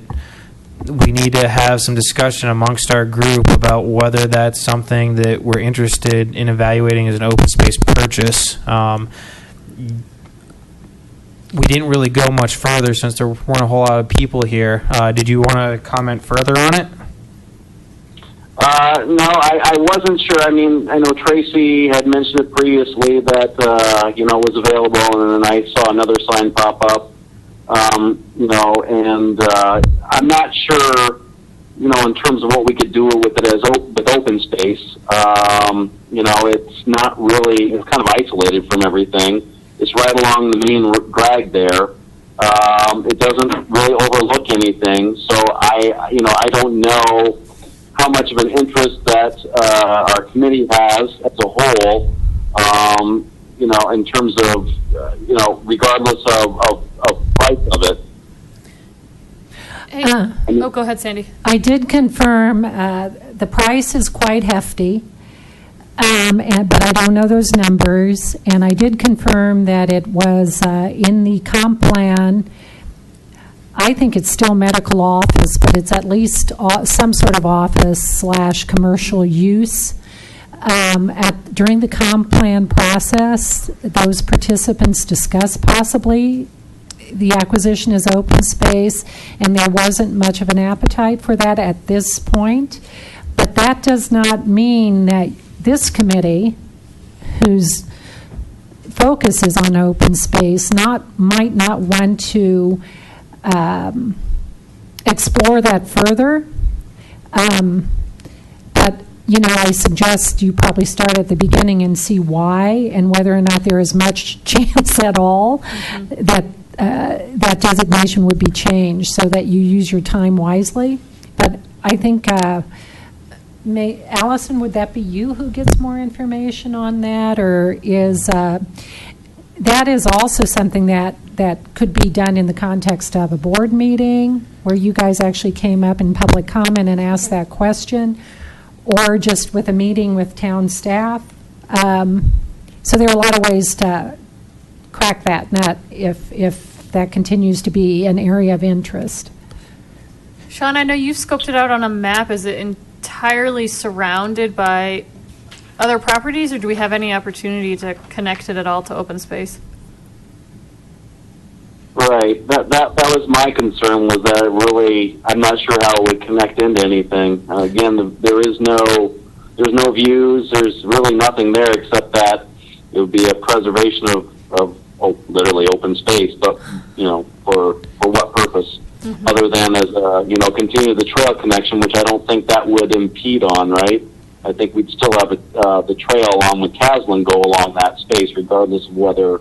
we need to have some discussion amongst our group about whether that's something that we're interested in evaluating as an open space purchase. We didn't really go much further since there weren't a whole lot of people here. Did you want to comment further on it? No, I wasn't sure. I mean, I know Tracy had mentioned it previously that, it was available, and then I saw another sign pop up, and I'm not sure, in terms of what we could do with it as with open space. It's not really, it's kind of isolated from everything. It's right along the main drag there. It doesn't really overlook anything, so I don't know how much of an interest that our committee has as a whole, you know, in terms of, you know, regardless of price of it. Hey, Uh. go ahead, Sandy. I did confirm the price is quite hefty, but I don't know those numbers. And I did confirm that it was in the comp plan. I think it's still medical office, but it's at least some sort of office / commercial use. During the comp plan process, those participants discussed possibly the acquisition as open space, and there wasn't much of an appetite for that at this point. But that does not mean that this committee, whose focus is on open space, might not want to explore that further. But, you know, I suggest you probably start at the beginning and see why and whether or not there is much chance at all that that designation would be changed so that you use your time wisely. But I think, Allison, would that be you who gets more information on that? Or is that is also something that could be done in the context of a board meeting where you guys actually came up in public comment and asked that question, or just with a meeting with town staff. So there are a lot of ways to crack that nut if that continues to be an area of interest. Sean, I know you've scoped it out on a map. Is it entirely surrounded by other properties, or do we have any opportunity to connect it at all to open space? Right. That was my concern, was that it really, I'm not sure how it would connect into anything. Again, there's no views. There's really nothing there except that it would be a preservation of literally open space. But, you know, for what purpose? Mm-hmm. Other than as you know, continue the trail connection, which I don't think that would impede on, right? I think we'd still have the trail along with Caslin go along that space, regardless of whether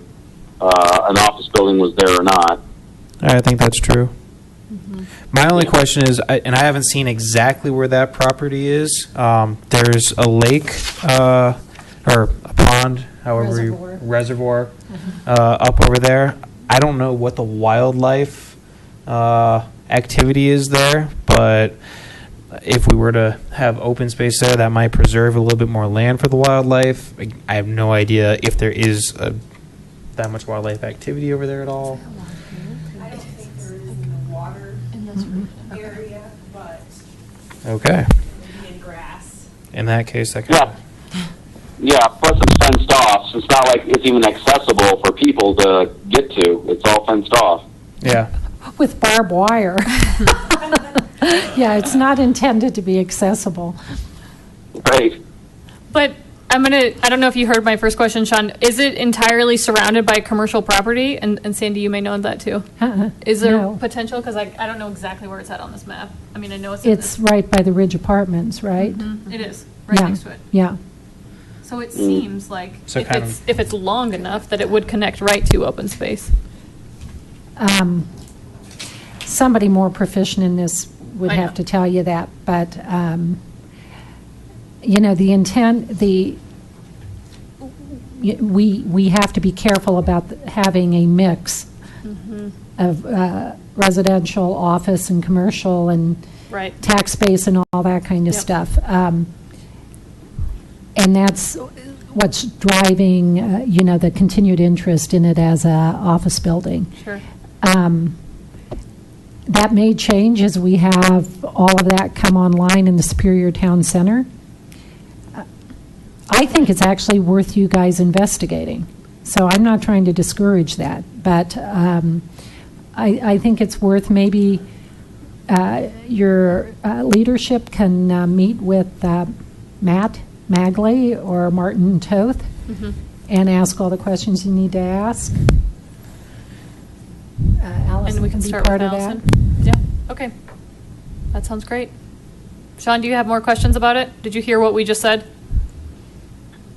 an office building was there or not. I think that's true. Mm-hmm. My only question is, and I haven't seen exactly where that property is. There's a lake or a pond, however, reservoir up over there. I don't know what the wildlife activity is there, but if we were to have open space there, that might preserve a little bit more land for the wildlife. I have no idea if there is that much wildlife activity over there at all. I don't think there is in the water area, but Okay. maybe in grass. In that case, that kind Yeah, plus it's fenced off, so it's not like it's even accessible for people to get to. It's all fenced off. Yeah. With barbed wire. Yeah, it's not intended to be accessible. Right. But I don't know if you heard my first question, Sean. Is it entirely surrounded by commercial property? And Sandy, you may know that too. Is there No. potential? Because I don't know exactly where it's at on this map. I mean, I know It's right by the Ridge Apartments, right? It is, right Yeah. next to it. Yeah. So it seems like So kind of- if it's long enough that it would connect right to open space. Somebody more proficient in this would I have know. to tell you that, but, you know, the intent, we have to be careful about having a mix of residential, office, and commercial, and Right. tax base, and all that kind of Yep. stuff. And that's what's driving, you know, the continued interest in it as a office building. Sure. That may change as we have all of that come online in the Superior Town Center. I think it's actually worth you guys investigating. So I'm not trying to discourage that, but I think it's worth maybe your leadership can meet with Matt Magley or Martin Toth and ask all the questions you need to ask. Allison And we can be start part with of Allison. that. Yeah, okay. That sounds great. Sean, do you have more questions about it? Did you hear what we just said?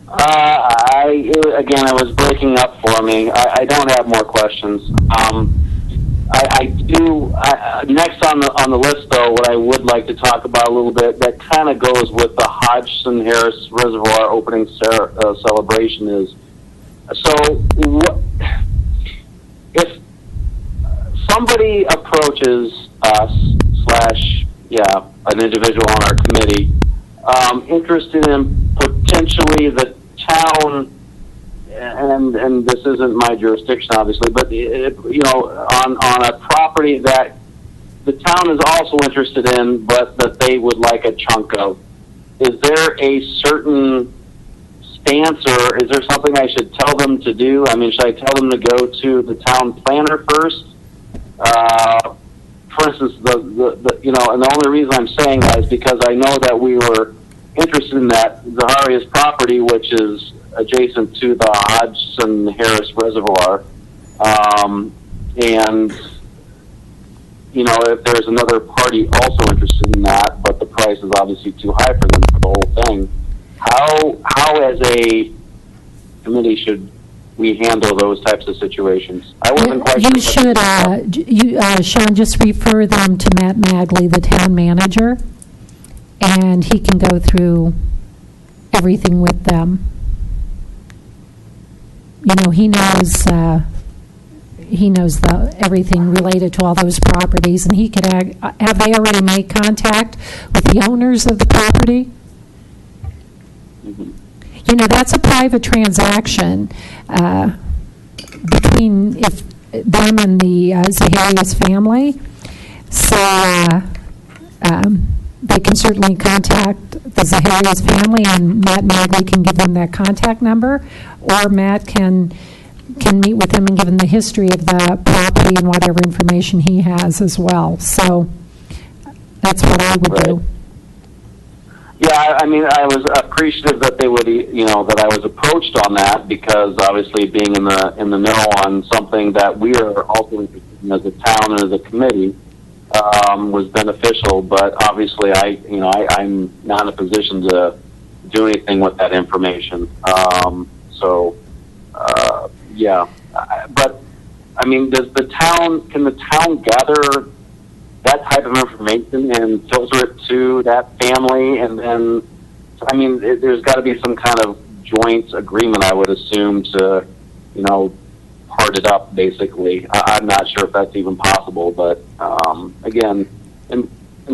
Again, it was breaking up for me. I don't have more questions. I do. Next on the list, though, what I would like to talk about a little bit that kind of goes with the Hodgson Harris Reservoir opening celebration is So if somebody approaches us an individual on our committee interested in potentially the town, and this isn't my jurisdiction obviously, but on a property that the town is also interested in, but that they would like a chunk of, is there a certain stance, or is there something I should tell them to do? I mean, should I tell them to go to the town planner first? For instance, and the only reason I'm saying that is because I know that we were interested in that Zaharias property, which is adjacent to the Hodgson Harris Reservoir, and if there's another party also interested in that, but the price is obviously too high for them for the whole thing, how as a committee should we handle those types of situations? I wasn't quite You sure. should, Sean, just refer them to Matt Magley, the town manager, and he can go through everything with them. He knows everything related to all those properties, and he could have they already made contact with the owners of the property? That's a private transaction between them and the Zaharias family. So they can certainly contact the Zaharias family, and Matt Magley can give them that contact number, or Matt can meet with them and give them the history of the property and whatever information he has as well. So that's what I would do. Yeah, I mean, I was appreciative that they would, that I was approached on that, because obviously being in the know on something that we are also interested in as a town and as a committee was beneficial. But obviously, I'm not in a position to do anything with that information. But I mean, can the town gather that type of information and filter it to that family? And then, I mean, there's got to be some kind of joint agreement, I would assume, to, part it up, basically. I'm not sure if that's even possible, but again, in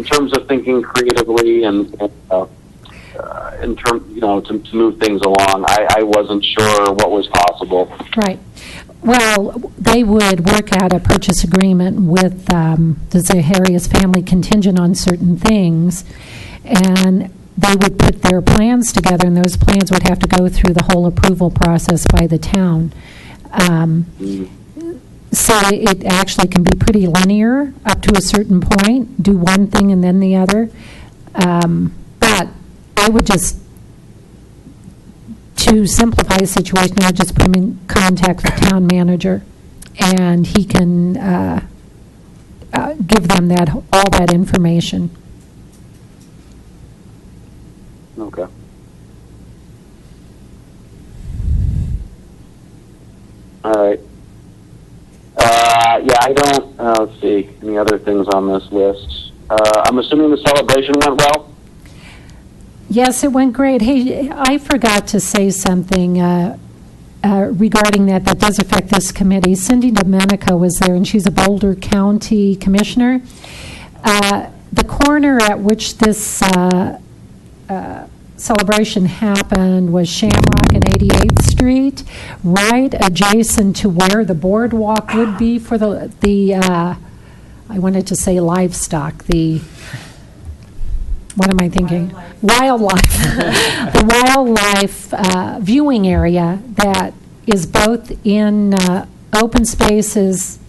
terms of thinking creatively and in terms, to move things along, I wasn't sure what was possible. Right. Well, they would work out a purchase agreement with the Zaharias family contingent on certain things, and they would put their plans together, and those plans would have to go through the whole approval process by the town. So it actually can be pretty linear up to a certain point, do one thing and then the other. But I would just, to simplify the situation, I'll just put him in contact with the town manager, and he can give them all that information. Okay. All right. I don't, let's see, any other things on this list? I'm assuming the celebration went well? Yes, it went great. Hey, I forgot to say something regarding that does affect this committee. Cindy Domenico was there, and she's a Boulder County commissioner. The corner at which this celebration happened was Shamrock and 88th Street, right adjacent to where the boardwalk would be for the I wanted to say livestock, what am I thinking? Wildlife. The wildlife viewing area that is both in open spaces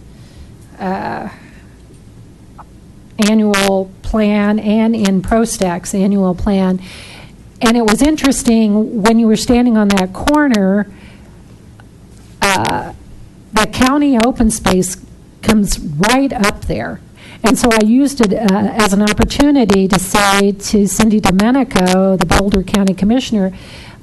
annual plan and in ProStack's annual plan. And it was interesting when you were standing on that corner, the county open space comes right up there. And so I used it as an opportunity to say to Cindy Domenico, the Boulder County Commissioner,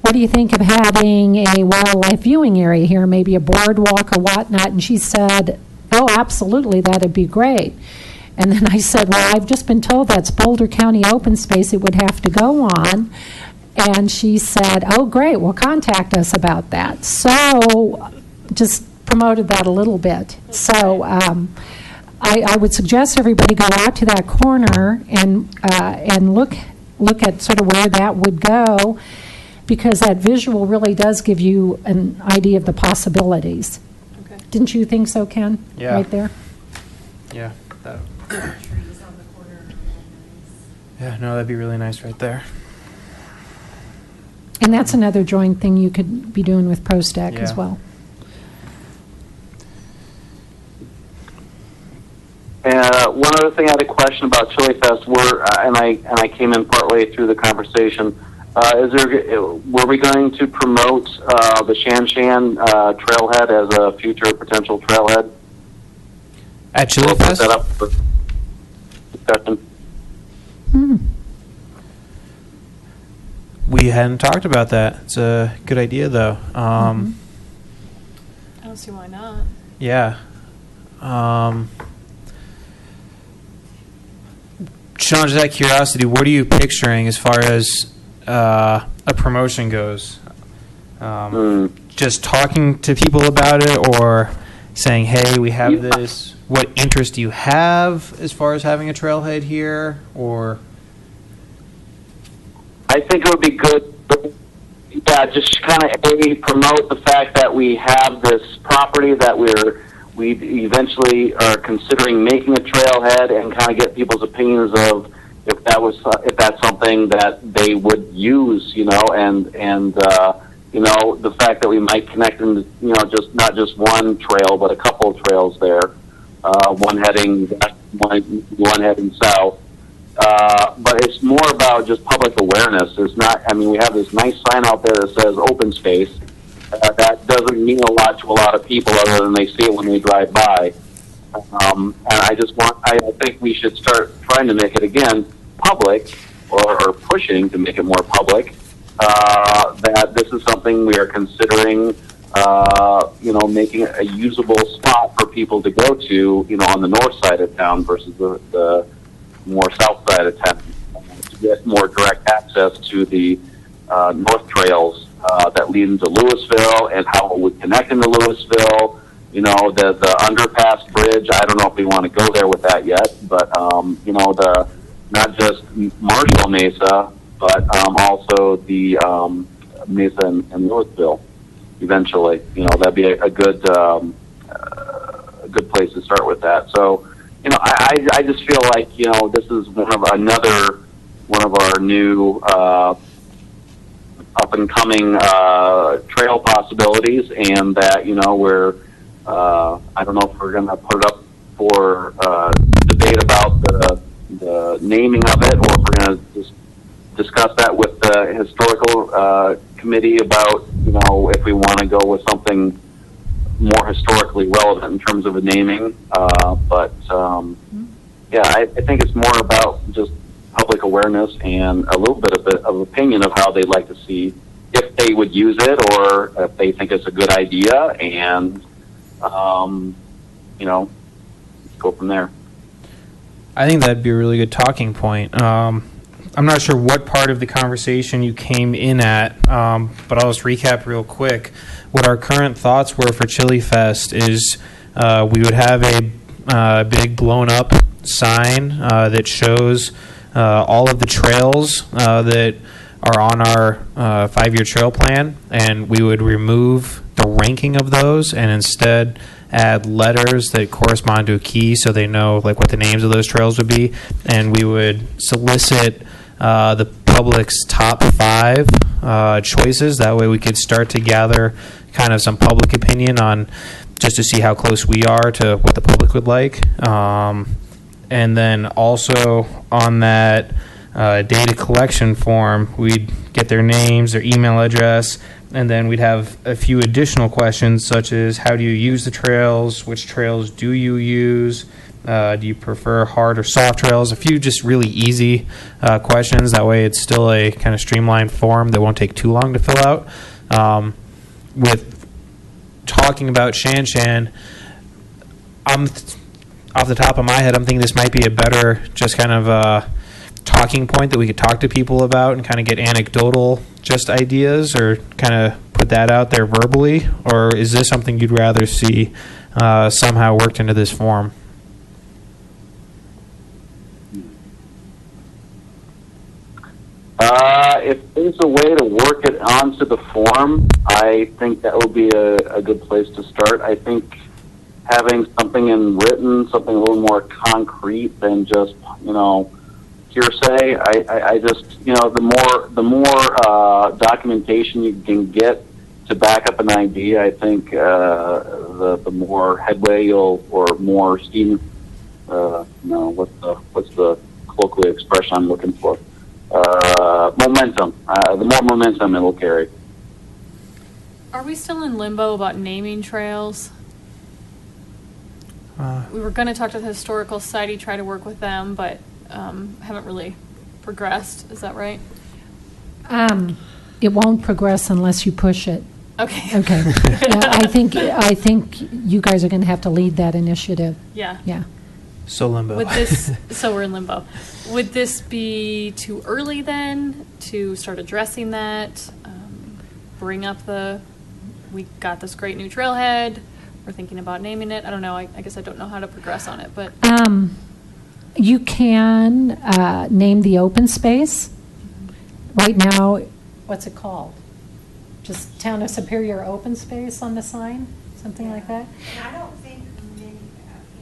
what do you think of having a wildlife viewing area here, maybe a boardwalk or whatnot? And she said, oh, absolutely, that'd be great. And then I said, well, I've just been told that's Boulder County open space it would have to go on. And she said, oh, great, well, contact us about that. So just promoted that a little bit. So I would suggest everybody go out to that corner and look at sort of where that would go, because that visual really does give you an idea of the possibilities. Okay. Didn't you think so, Ken? Yeah. Right there? Yeah. That, Trees on the corner are really nice. yeah, no, that'd be really nice right there. And that's another joint thing you could be doing with ProStack as Yeah. well. One other thing, I had a question about Chili Fest. And I came in partway through the conversation. Were we going to promote the Shan Shan trailhead as a future potential trailhead? At Chili We'll put Fest? that up for discussion. We hadn't talked about that. It's a good idea, though. I don't see why not. Yeah. Sean, just out of curiosity, what are you picturing as far as a promotion goes? Just talking to people about it, or saying, hey, we have this? What interest do you have as far as having a trailhead here? Or I think it would be good, yeah, just kind of promote the fact that we have this property that we eventually are considering making a trailhead, and kind of get people's opinions of if that's something that they would use, and the fact that we might connect them, just not just one trail, but a couple of trails there, one heading west, one heading south. But it's more about just public awareness. We have this nice sign out there that says open space. That doesn't mean a lot to a lot of people other than they see it when they drive by. And I think we should start trying to make it again public, or pushing to make it more public, that this is something we are considering, making a usable spot for people to go to, on the north side of town versus the more south side of town, to get more direct access to the north trails that lead into Louisville, and how it would connect into Louisville. The underpass bridge, I don't know if we want to go there with that yet, but, not just Marshall Mesa, but also the Mesa and Louisville eventually. That'd be a good place to start with that. So, I just feel like, this is one of our new up and coming trail possibilities, and that we're I don't know if we're going to put it up for debate about the naming of it, or if we're going to just discuss that with the historical committee about if we want to go with something more historically relevant in terms of a naming. Yeah, I think it's more about just public awareness and a little bit of opinion of how they'd like to see, if they would use it, or if they think it's a good idea, and go from there. I think that'd be a really good talking point. I'm not sure what part of the conversation you came in at, but I'll just recap real quick. What our current thoughts were for Chili Fest is we would have a big blown-up sign that shows all of the trails that are on our 5-year trail plan, and we would remove the ranking of those and instead add letters that correspond to a key, so they know what the names of those trails would be, and we would solicit the public's top 5 choices. That way we could start to gather kind of some public opinion on, just to see how close we are to what the public would like. And then also on that data collection form, we'd get their names, their email address, and then we'd have a few additional questions, such as how do you use the trails, which trails do you use, do you prefer hard or soft trails, a few just really easy questions. That way it's still a kind of streamlined form that won't take too long to fill out. With talking about Shan Shan, off the top of my head, I'm thinking this might be a better just kind of talking point that we could talk to people about and kind of get anecdotal just ideas, or kind of put that out there verbally? Or is this something you'd rather see somehow worked into this form? If there's a way to work it onto the form, I think that would be a good place to start. I think having something in written, something a little more concrete than just, hearsay. I just, the more documentation you can get to back up an idea, I think the more headway or more steam. What's the colloquial expression I'm looking for? Momentum. The more momentum it will carry. Are we still in limbo about naming trails? We were going to talk to the Historical Society, try to work with them, but haven't really progressed. Is that right? It won't progress unless you push it. Okay. Okay. I think you guys are going to have to lead that initiative. Yeah. Yeah. So limbo. Would this, so we're in limbo. Would this be too early then to start addressing that? Bring up we got this great new trailhead. We're thinking about naming it. I don't know. I guess I don't know how to progress on it, but. You can name the open space. Right now, what's it called? Just Town of Superior Open Space on the sign? Something like that? And I don't think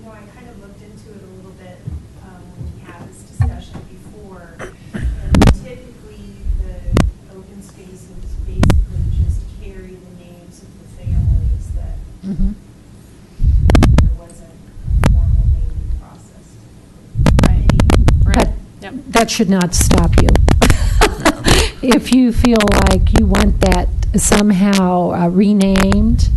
I kind of looked into it a little bit when we had this discussion before. And typically, the open spaces basically just carry the names of the families that there wasn't a formal naming process. Right. But that should not stop you. If you feel like you want that somehow renamed,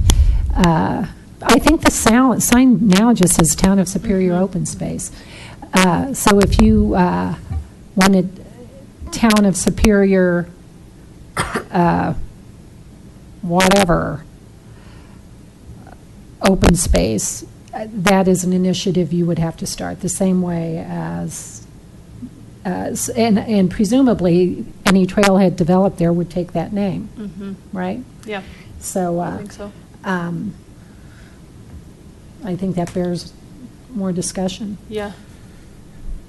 I think the sign now just says Town of Superior Open Space. So if you wanted Town of Superior whatever open space, that is an initiative you would have to start the same way as and presumably any trailhead developed there would take that name, right? Yeah. So I think so. I think that bears more discussion. Yeah.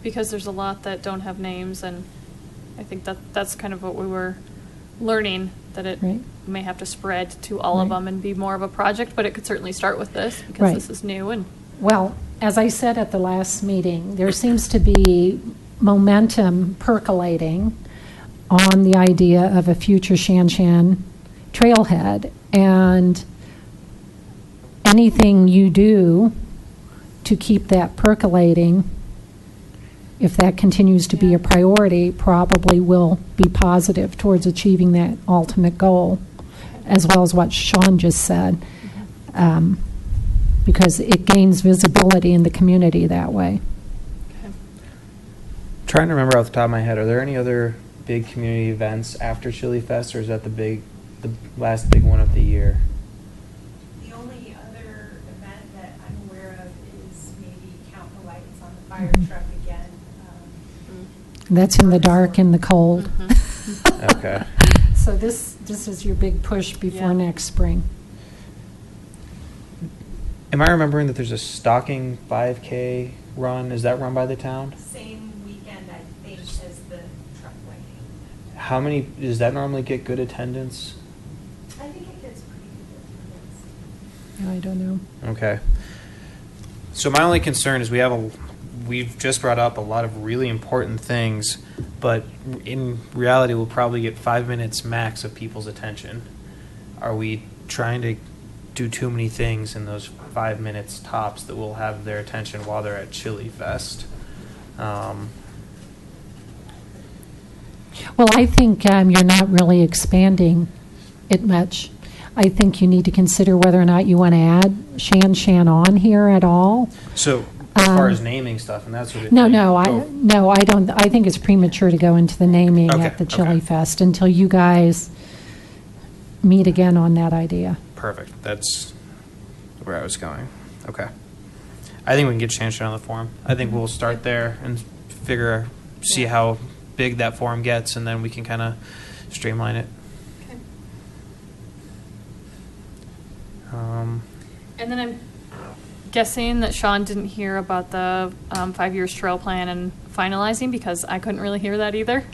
Because there's a lot that don't have names, and I think that's kind of what we were learning, that it may have to spread to all of them and be more of a project, but it could certainly start with this because this is new. And well, as I said at the last meeting, there seems to be momentum percolating on the idea of a future Shan trailhead, and anything you do to keep that percolating, if that continues to be a priority, probably will be positive towards achieving that ultimate goal, as well as what Sean just said, because it gains visibility in the community that way. Trying to remember off the top of my head, are there any other big community events after Chili Fest, or is that the last big one of the year? The only other event that I'm aware of is maybe Count the Lights on the fire truck again. That's in the dark and the cold. Okay. So this is your big push before next spring. Am I remembering that there's a stocking 5K run? Is that run by the town? Same weekend, I think, as the truck lighting. How many, does that normally get good attendance? I think it gets pretty good attendance. I don't know. Okay. So my only concern is we've just brought up a lot of really important things, but in reality we'll probably get 5 minutes max of people's attention. Are we trying to do too many things in those 5 minutes tops that will have their attention while they're at Chili Fest? Well, I think you're not really expanding it much. I think you need to consider whether or not you want to add Shan on here at all. So as far as naming stuff and that sort of No, thing? I don't. I think it's premature to go into the naming Okay, at the Chili okay. Fest until you guys meet again on that idea. Perfect. That's where I was going. Okay. I think we can get Shan on the form. I think we'll start there and see how big that form gets, and then we can kind of streamline it. Okay. And then I'm guessing that Sean didn't hear about the 5 years trail plan and finalizing, because I couldn't really hear that either.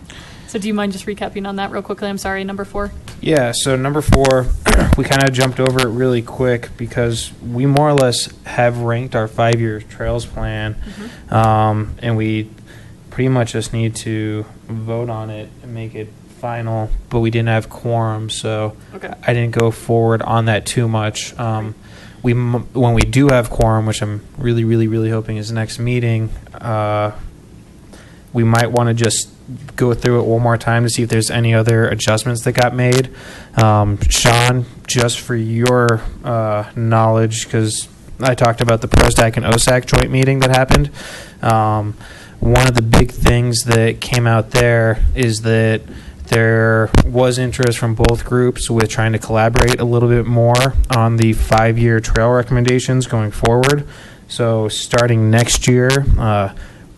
So do you mind just recapping on that real quickly? I'm sorry, number 4. Yeah, so number 4, we kind of jumped over it really quick because we more or less have ranked our 5-year trails plan, and we pretty much just need to vote on it and make it final, but we didn't have quorum, so Okay. I didn't go forward on that too much. When we do have quorum, which I'm really, really, really hoping is next meeting, we might want to just go through it one more time to see if there's any other adjustments that got made. Sean, just for your knowledge, because I talked about the ProStack and OSAC joint meeting that happened, one of the big things that came out there is that there was interest from both groups with trying to collaborate a little bit more on the 5-year trail recommendations going forward. So starting next year,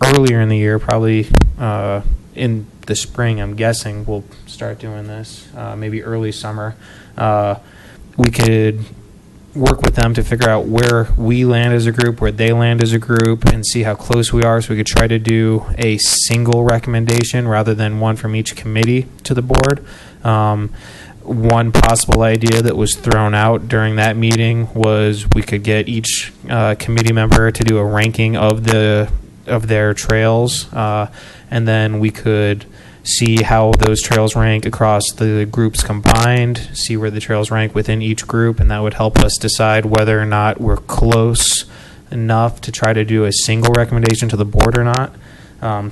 earlier in the year, probably in the spring, I'm guessing, we'll start doing this, maybe early summer. We could work with them to figure out where we land as a group, where they land as a group, and see how close we are, so we could try to do a single recommendation rather than one from each committee to the board. One possible idea that was thrown out during that meeting was we could get each committee member to do a ranking of their trails, and then we could see how those trails rank across the groups combined, see where the trails rank within each group, and that would help us decide whether or not we're close enough to try to do a single recommendation to the board or not.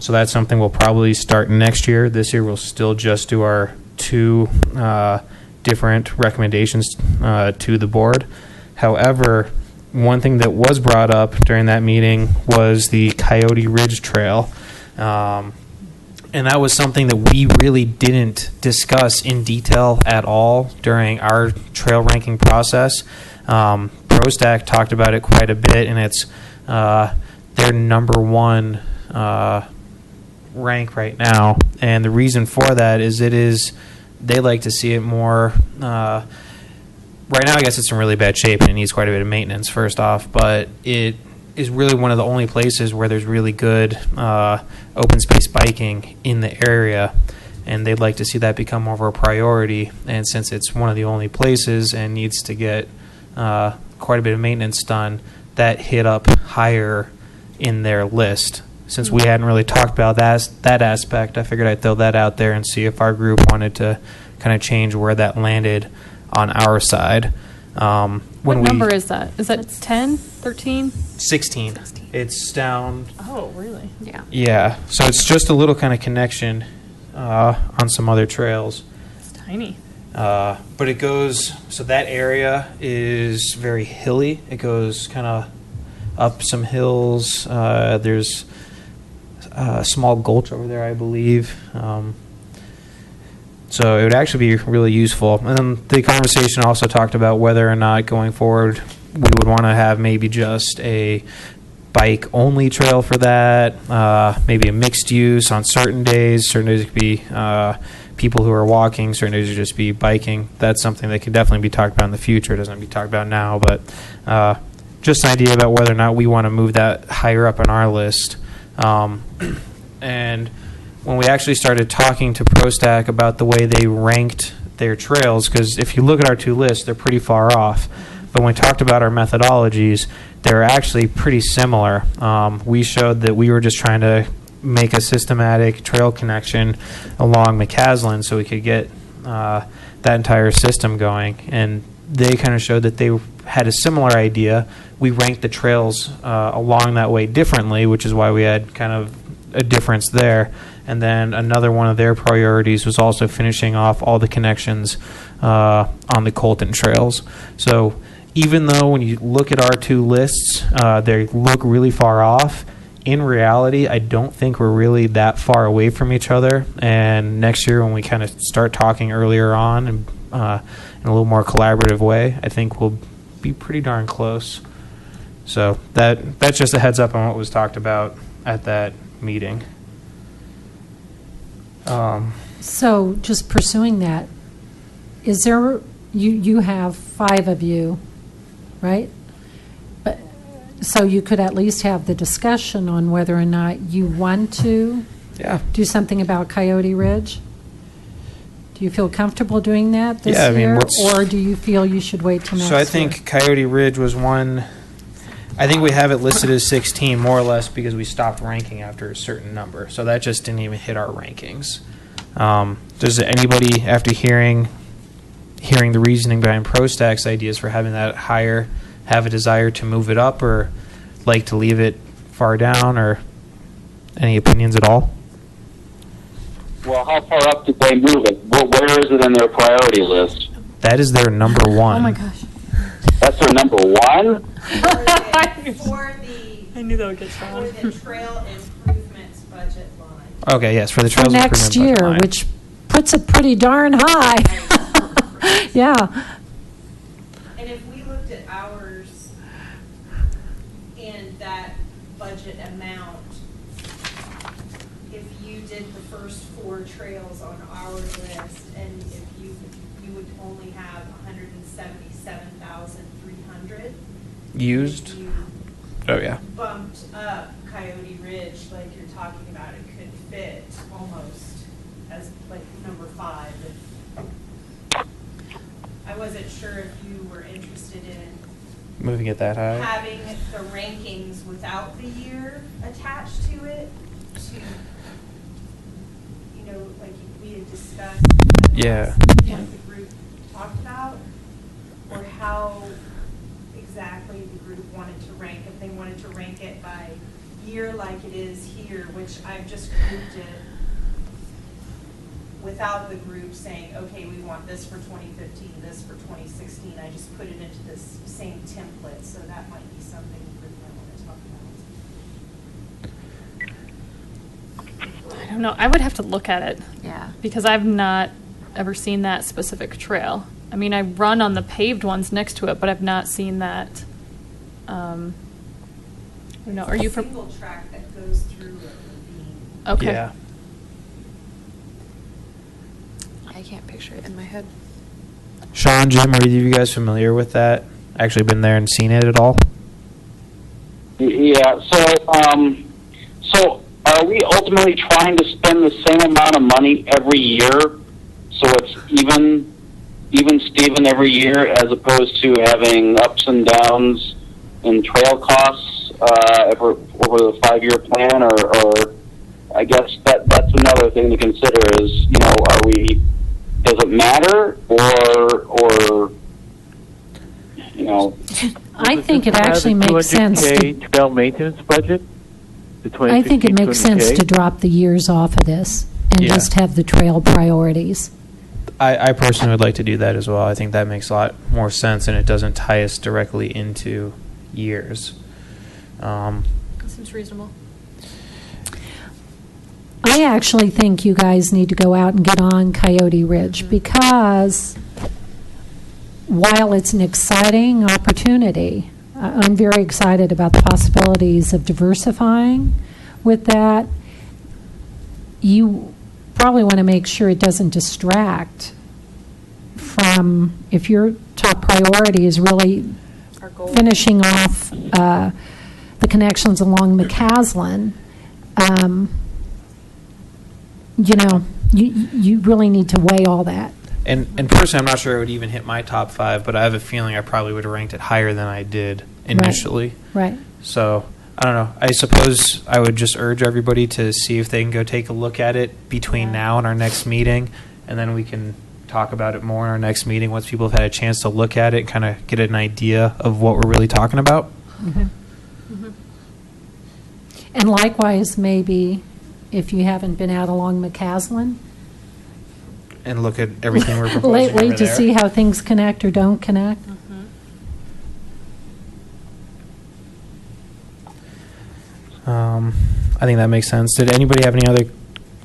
So that's something we'll probably start next year. This year we'll still just do our 2 different recommendations to the board. However, one thing that was brought up during that meeting was the Coyote Ridge Trail. And that was something that we really didn't discuss in detail at all during our trail ranking process. ProStack talked about it quite a bit, and it's their number 1 rank right now. And the reason for that is they like to see it more. Right now, I guess it's in really bad shape and it needs quite a bit of maintenance, first off, but it is really one of the only places where there's really good open space biking in the area, and they'd like to see that become more of a priority. And since it's one of the only places and needs to get quite a bit of maintenance done, that hit up higher in their list. Since we hadn't really talked about that aspect, I figured I'd throw that out there and see if our group wanted to kind of change where that landed on our side. What number is that? Is that 10, 13? 16. It's down. Oh, really? Yeah. Yeah. So it's just a little kind of connection on some other trails. It's tiny. But it goes, so that area is very hilly. It goes kind of up some hills. There's a small gulch over there, I believe. So it would actually be really useful. And then the conversation also talked about whether or not going forward we would want to have maybe just a bike-only trail for that, maybe a mixed use on certain days. Certain days it could be people who are walking, certain days it would just be biking. That's something that could definitely be talked about in the future. It doesn't have to be talked about now, but just an idea about whether or not we want to move that higher up on our list. And when we actually started talking to ProStack about the way they ranked their trails, because if you look at our 2 lists, they're pretty far off. But when we talked about our methodologies, they're actually pretty similar. We showed that we were just trying to make a systematic trail connection along McCaslin so we could get that entire system going. And they kind of showed that they had a similar idea. We ranked the trails along that way differently, which is why we had kind of a difference there. And then another one of their priorities was also finishing off all the connections on the Colton trails. So even though when you look at our 2 lists, they look really far off, in reality, I don't think we're really that far away from each other. And next year when we kind of start talking earlier on and in a little more collaborative way, I think we'll be pretty darn close. So that's just a heads up on what was talked about at that meeting. So just pursuing that, is there, you have 5 of you, right? But, so you could at least have the discussion on whether or not you want to Yeah. do something about Coyote Ridge? Do you feel comfortable doing that this Yeah, I mean, year? what's- Or do you feel you should wait till next So I year? think Coyote Ridge was one. I think we have it listed as 16 more or less because we stopped ranking after a certain number. So that just didn't even hit our rankings. Does anybody, after hearing the reasoning behind ProStack's ideas for having that higher, have a desire to move it up, or like to leave it far down, or any opinions at all? Well, how far up did they move it? Where is it in their priority list? That is their number one. Oh my gosh. That's their number one? For I knew that would get for Sean. the trail improvements budget line. Okay, yes, for the For trails next improvement budget year, line. which puts it pretty darn high. Yeah. And if we looked at ours and that budget amount, if you did the first 4 trails on our list, and if you would only have 177,300. Used? If you Oh yeah. bumped up Coyote Ridge, like you're talking about, it could fit almost as like number 5. I wasn't sure if you were interested in Moving it that high. having the rankings without the year attached to it, to, like we had discussed. Yeah. What the group talked about, or how exactly the group wanted to rank, if they wanted to rank it by year like it is here, which I've just grouped it without the group saying, okay, we want this for 2015, this for 2016. I just put it into this same template, so that might be something the group might want to talk about. I don't know. I would have to look at it. Yeah. Because I've not ever seen that specific trail. I mean, I run on the paved ones next to it, but I've not seen that. I don't know. Are you It's a single track that goes through a ravine. okay? Yeah. I can't picture it in my head. Sean, Jim, are either of you guys familiar with that? Actually been there and seen it at all? Yeah, so are we ultimately trying to spend the same amount of money every year, so it's even Steven every year, as opposed to having ups and downs in trail costs over the 5-year plan, or I guess that's another thing to consider is, does it matter, or I think it actually makes sense. Trail maintenance budget? I think it makes sense to drop the years off of this and Yeah. just have the trail priorities. I personally would like to do that as well. I think that makes a lot more sense, and it doesn't tie us directly into years. That seems reasonable. I actually think you guys need to go out and get on Coyote Ridge, because while it's an exciting opportunity, I'm very excited about the possibilities of diversifying with that. You probably want to make sure it doesn't distract from, if your top priority is really Our goal. finishing off the connections along McCaslin, you really need to weigh all that. And personally, I'm not sure it would even hit my top 5, but I have a feeling I probably would have ranked it higher than I did initially. Right. So, I don't know. I suppose I would just urge everybody to see if they can go take a look at it between now and our next meeting, and then we can talk about it more in our next meeting once people have had a chance to look at it and kind of get an idea of what we're really talking about. And likewise, maybe if you haven't been out along McCaslin And look at everything we're proposing lately over to there. see how things connect or don't connect. I think that makes sense. Did anybody have any other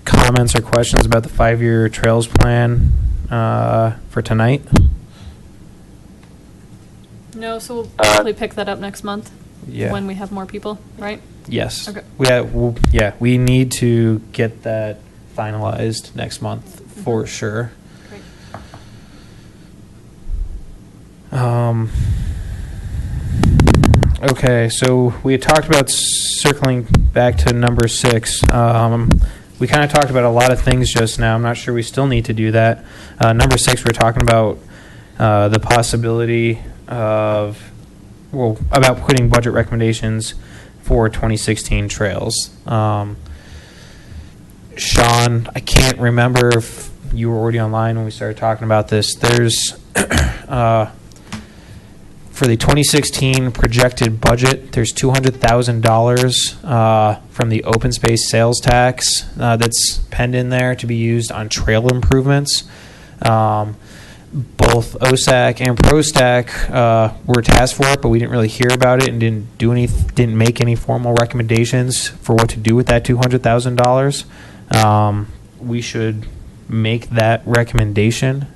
comments or questions about the 5-year trails plan for tonight? No, so we'll probably pick that up next month. Yeah. When we have more people, right? Yes. Okay. We need to get that finalized next month for sure. Great. Okay, so we had talked about circling back to number 6. We kind of talked about a lot of things just now. I'm not sure we still need to do that. Number 6, we're talking about the possibility of, about putting budget recommendations for 2016 trails. Sean, I can't remember if you were already online when we started talking about this. There's for the 2016 projected budget, there's $200,000 from the open space sales tax that's penned in there to be used on trail improvements. Both OSAC and ProStac were tasked for it, but we didn't really hear about it and didn't make any formal recommendations for what to do with that $200,000. We should make that recommendation.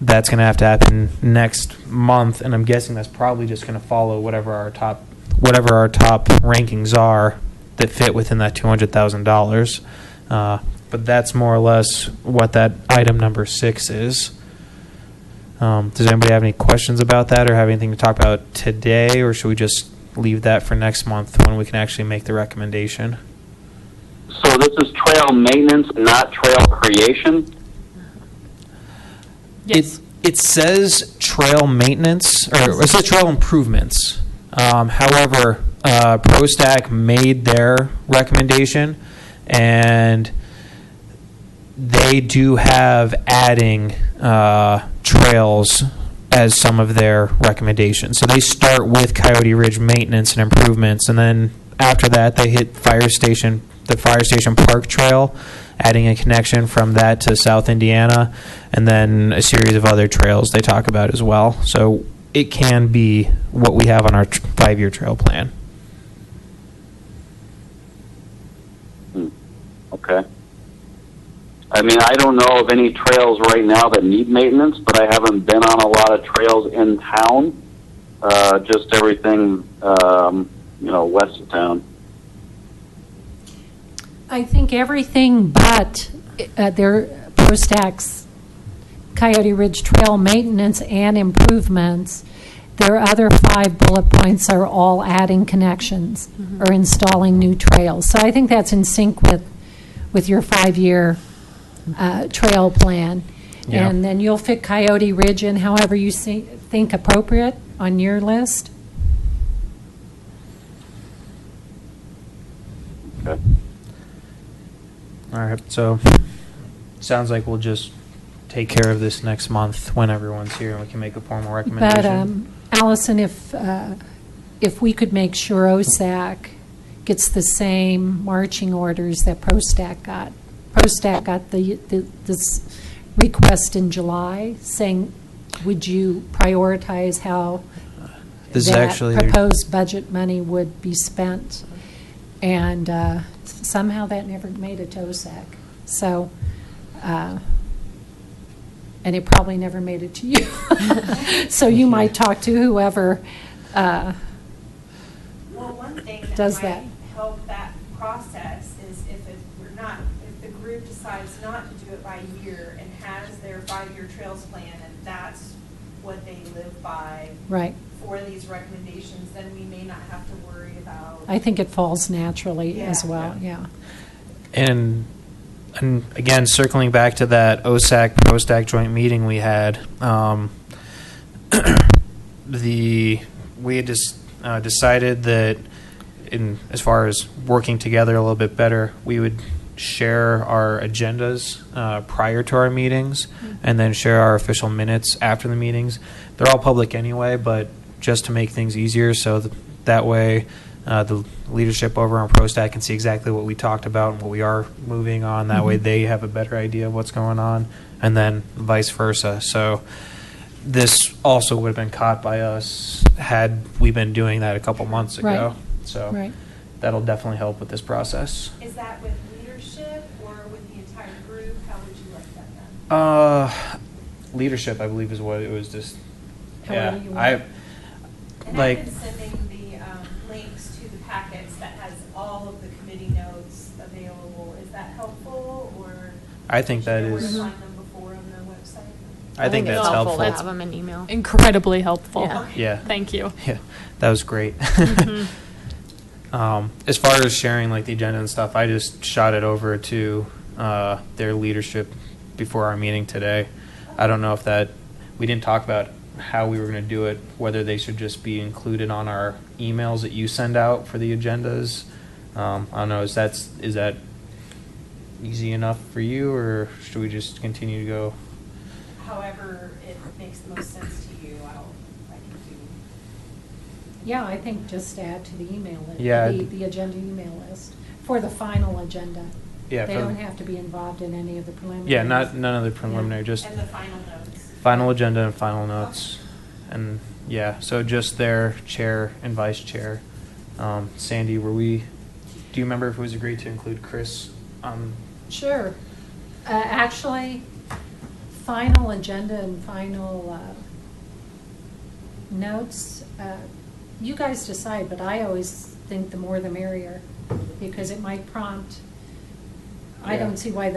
That's going to have to happen next month, and I'm guessing that's probably just going to follow whatever our top rankings are that fit within that $200,000. But that's more or less what that item number 6 is. Does anybody have any questions about that or have anything to talk about today, or should we just leave that for next month when we can actually make the recommendation? So this is trail maintenance, not trail creation? Yes. It says trail maintenance, or it says trail improvements. However, ProStac made their recommendation, and they do have adding trails as some of their recommendations. So they start with Coyote Ridge maintenance and improvements, and then after that they hit the Fire Station Park Trail, adding a connection from that to South Indiana, and then a series of other trails they talk about as well. So it can be what we have on our 5-year trail plan. Okay. I mean, I don't know of any trails right now that need maintenance, but I haven't been on a lot of trails in town. Just everything, west of town. I think everything but their ProStac's Coyote Ridge Trail maintenance and improvements, their other 5 bullet points are all adding connections or installing new trails. So I think that's in sync with your 5-year trail plan. Yeah. And then you'll fit Coyote Ridge in however you think appropriate on your list. Okay. All right, so sounds like we'll just take care of this next month when everyone's here and we can make a formal recommendation. But Allison, if we could make sure OSAC gets the same marching orders that ProStac got. ProStac got this request in July saying, would you prioritize how This is that actually proposed budget money would be spent? And somehow that never made it to OSAC. So, and it probably never made it to you. So you might talk to whoever Well, one thing that does might that. help that process is if the group decides not to do it by year and has their 5-year trails plan, and that's what they live by Right. for these recommendations, then we may not have to worry about. I think it falls naturally as Yeah. well, yeah. And again, circling back to that OSAC ProStac joint meeting we had, we had decided that as far as working together a little bit better, we would share our agendas prior to our meetings and then share our official minutes after the meetings. They're all public anyway, but just to make things easier, so that way the leadership over on ProStac can see exactly what we talked about and what we are moving on. That way they have a better idea of what's going on, and then vice versa. So this also would have been caught by us had we been doing that a couple months ago. Right. So Right. that'll definitely help with this process. Is that with leadership or with the entire group? How would you like that done? Leadership, I believe, is what it was. Just However yeah, you want. And like- I've been sending the links to the packets that has all of the committee notes available. Is that helpful? I think that Do you know where to is, find them before on the website? I think that's it's helpful. to have them in email. Incredibly helpful. Yeah. Yeah. Thank you. Yeah, that was great. As far as sharing like the agenda and stuff, I just shot it over to their leadership before our meeting today. I don't know if we didn't talk about how we were going to do it, whether they should just be included on our emails that you send out for the agendas. I don't know, is that easy enough for you, or should we just continue to go? However, it makes the most sense to you, I can do. Yeah, I think just add to the email list, Yeah. the agenda email list for the final agenda. Yeah, They for- don't have to be involved in any of the preliminaries. Yeah, none of the preliminary, just And the final notes. final agenda and final notes. And yeah, so just their chair and vice chair. Sandy, do you remember if it was agreed to include Chris? Sure. Actually, final agenda and final notes, you guys decide, but I always think the more the merrier, because it might prompt, I Yeah. don't see why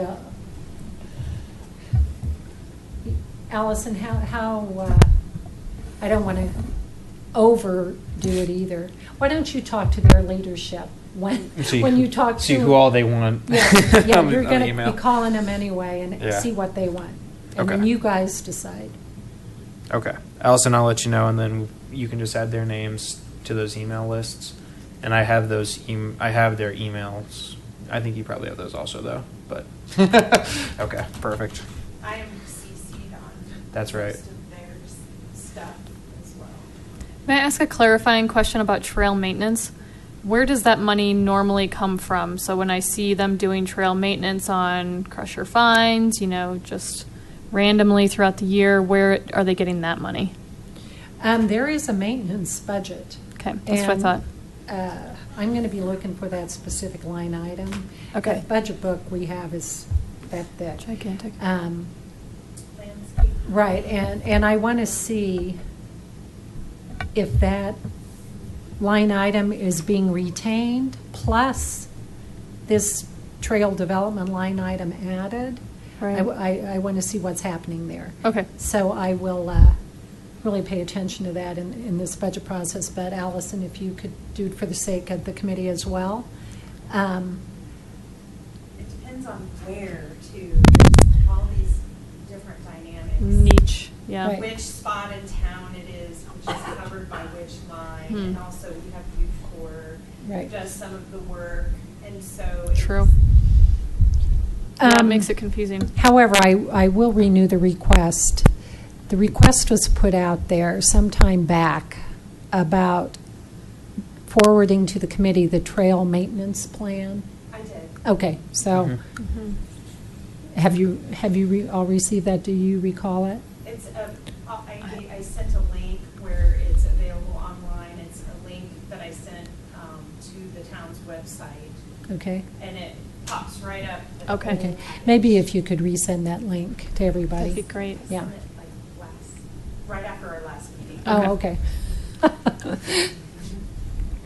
Allison, how I don't want to overdo it either. Why don't you talk to their leadership when you talk to see who all they want. Yeah, on the you're going to email. be calling them anyway and Yeah. see what they want. And then Okay. you guys decide. Okay, Allison, I'll let you know, and then you can just add their names to those email lists. And I have I have their emails. I think you probably have those also, though. But okay, perfect. I am CC'd on. That's right. Most of their stuff as well. May I ask a clarifying question about trail maintenance? Where does that money normally come from? So when I see them doing trail maintenance on Crusher Fines, just randomly throughout the year, where are they getting that money? There is a maintenance budget. Okay, that's what I And, thought. I'm going to be looking for that specific line item. Okay. The budget book we have is that thick. Gigantic. Landscape. Right, and I want to see if that line item is being retained, plus this trail development line item added. Right. I want to see what's happening there. Okay. So I will really pay attention to that in this budget process. But Allison, if you could do it for the sake of the committee as well. It depends on where, too. There's all these different dynamics. Niche, yeah. Right. Which spot in town it is, which is covered by which line, Hmm. and also we have Youth Corps Right. who does some of the work, and so. it's- True. That Um, makes it confusing. However, I will renew the request. The request was put out there sometime back about forwarding to the committee the trail maintenance plan. I did. Okay, so Mhm. have you all received that? Do you recall it? It's I sent a link where it's available online. It's a link that I sent to the town's website, Okay. and it pops right up. with the Okay. whole Okay. package. Maybe if you could resend that link to everybody. That'd be great. I Yeah. sent it right after our last meeting. Oh, okay.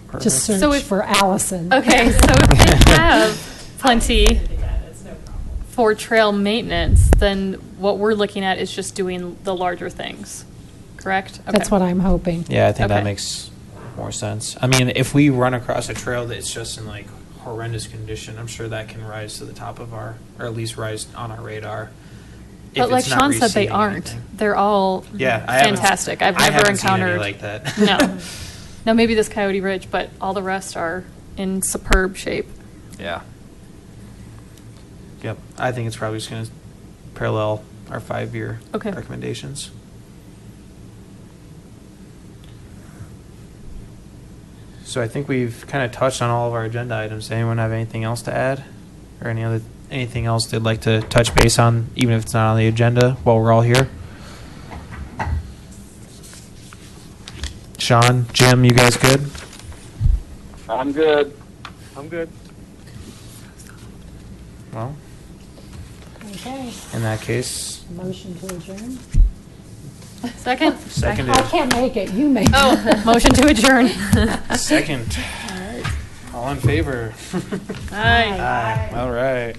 Perfect. Just search So if- for Allison. Okay, so if they have plenty Send it again, it's no problem. for trail maintenance, then what we're looking at is just doing the larger things, correct? That's what I'm hoping. Yeah, I think that Okay. makes more sense. I mean, if we run across a trail that's just in like horrendous condition, I'm sure that can rise to the top of or at least rise on our radar. if But like it's not Sean said, they receiving aren't. anything. They're all Yeah, I haven't- fantastic. I've I never haven't seen any encountered like that. No, no, maybe this Coyote Ridge, but all the rest are in superb shape. Yeah. Yep. I think it's probably just going to parallel our 5-year Okay. recommendations. So I think we've kind of touched on all of our agenda items. Does anyone have anything else to add? Or anything else they'd like to touch base on, even if it's not on the agenda, while we're all here? Sean, Jim, you guys good? I'm good. I'm good. Well, Okay. in that case, Motion to adjourn? Second? seconded. I can't make it, you make it. Oh, motion to adjourn. Second. All in favor? Aye. Aye. All right.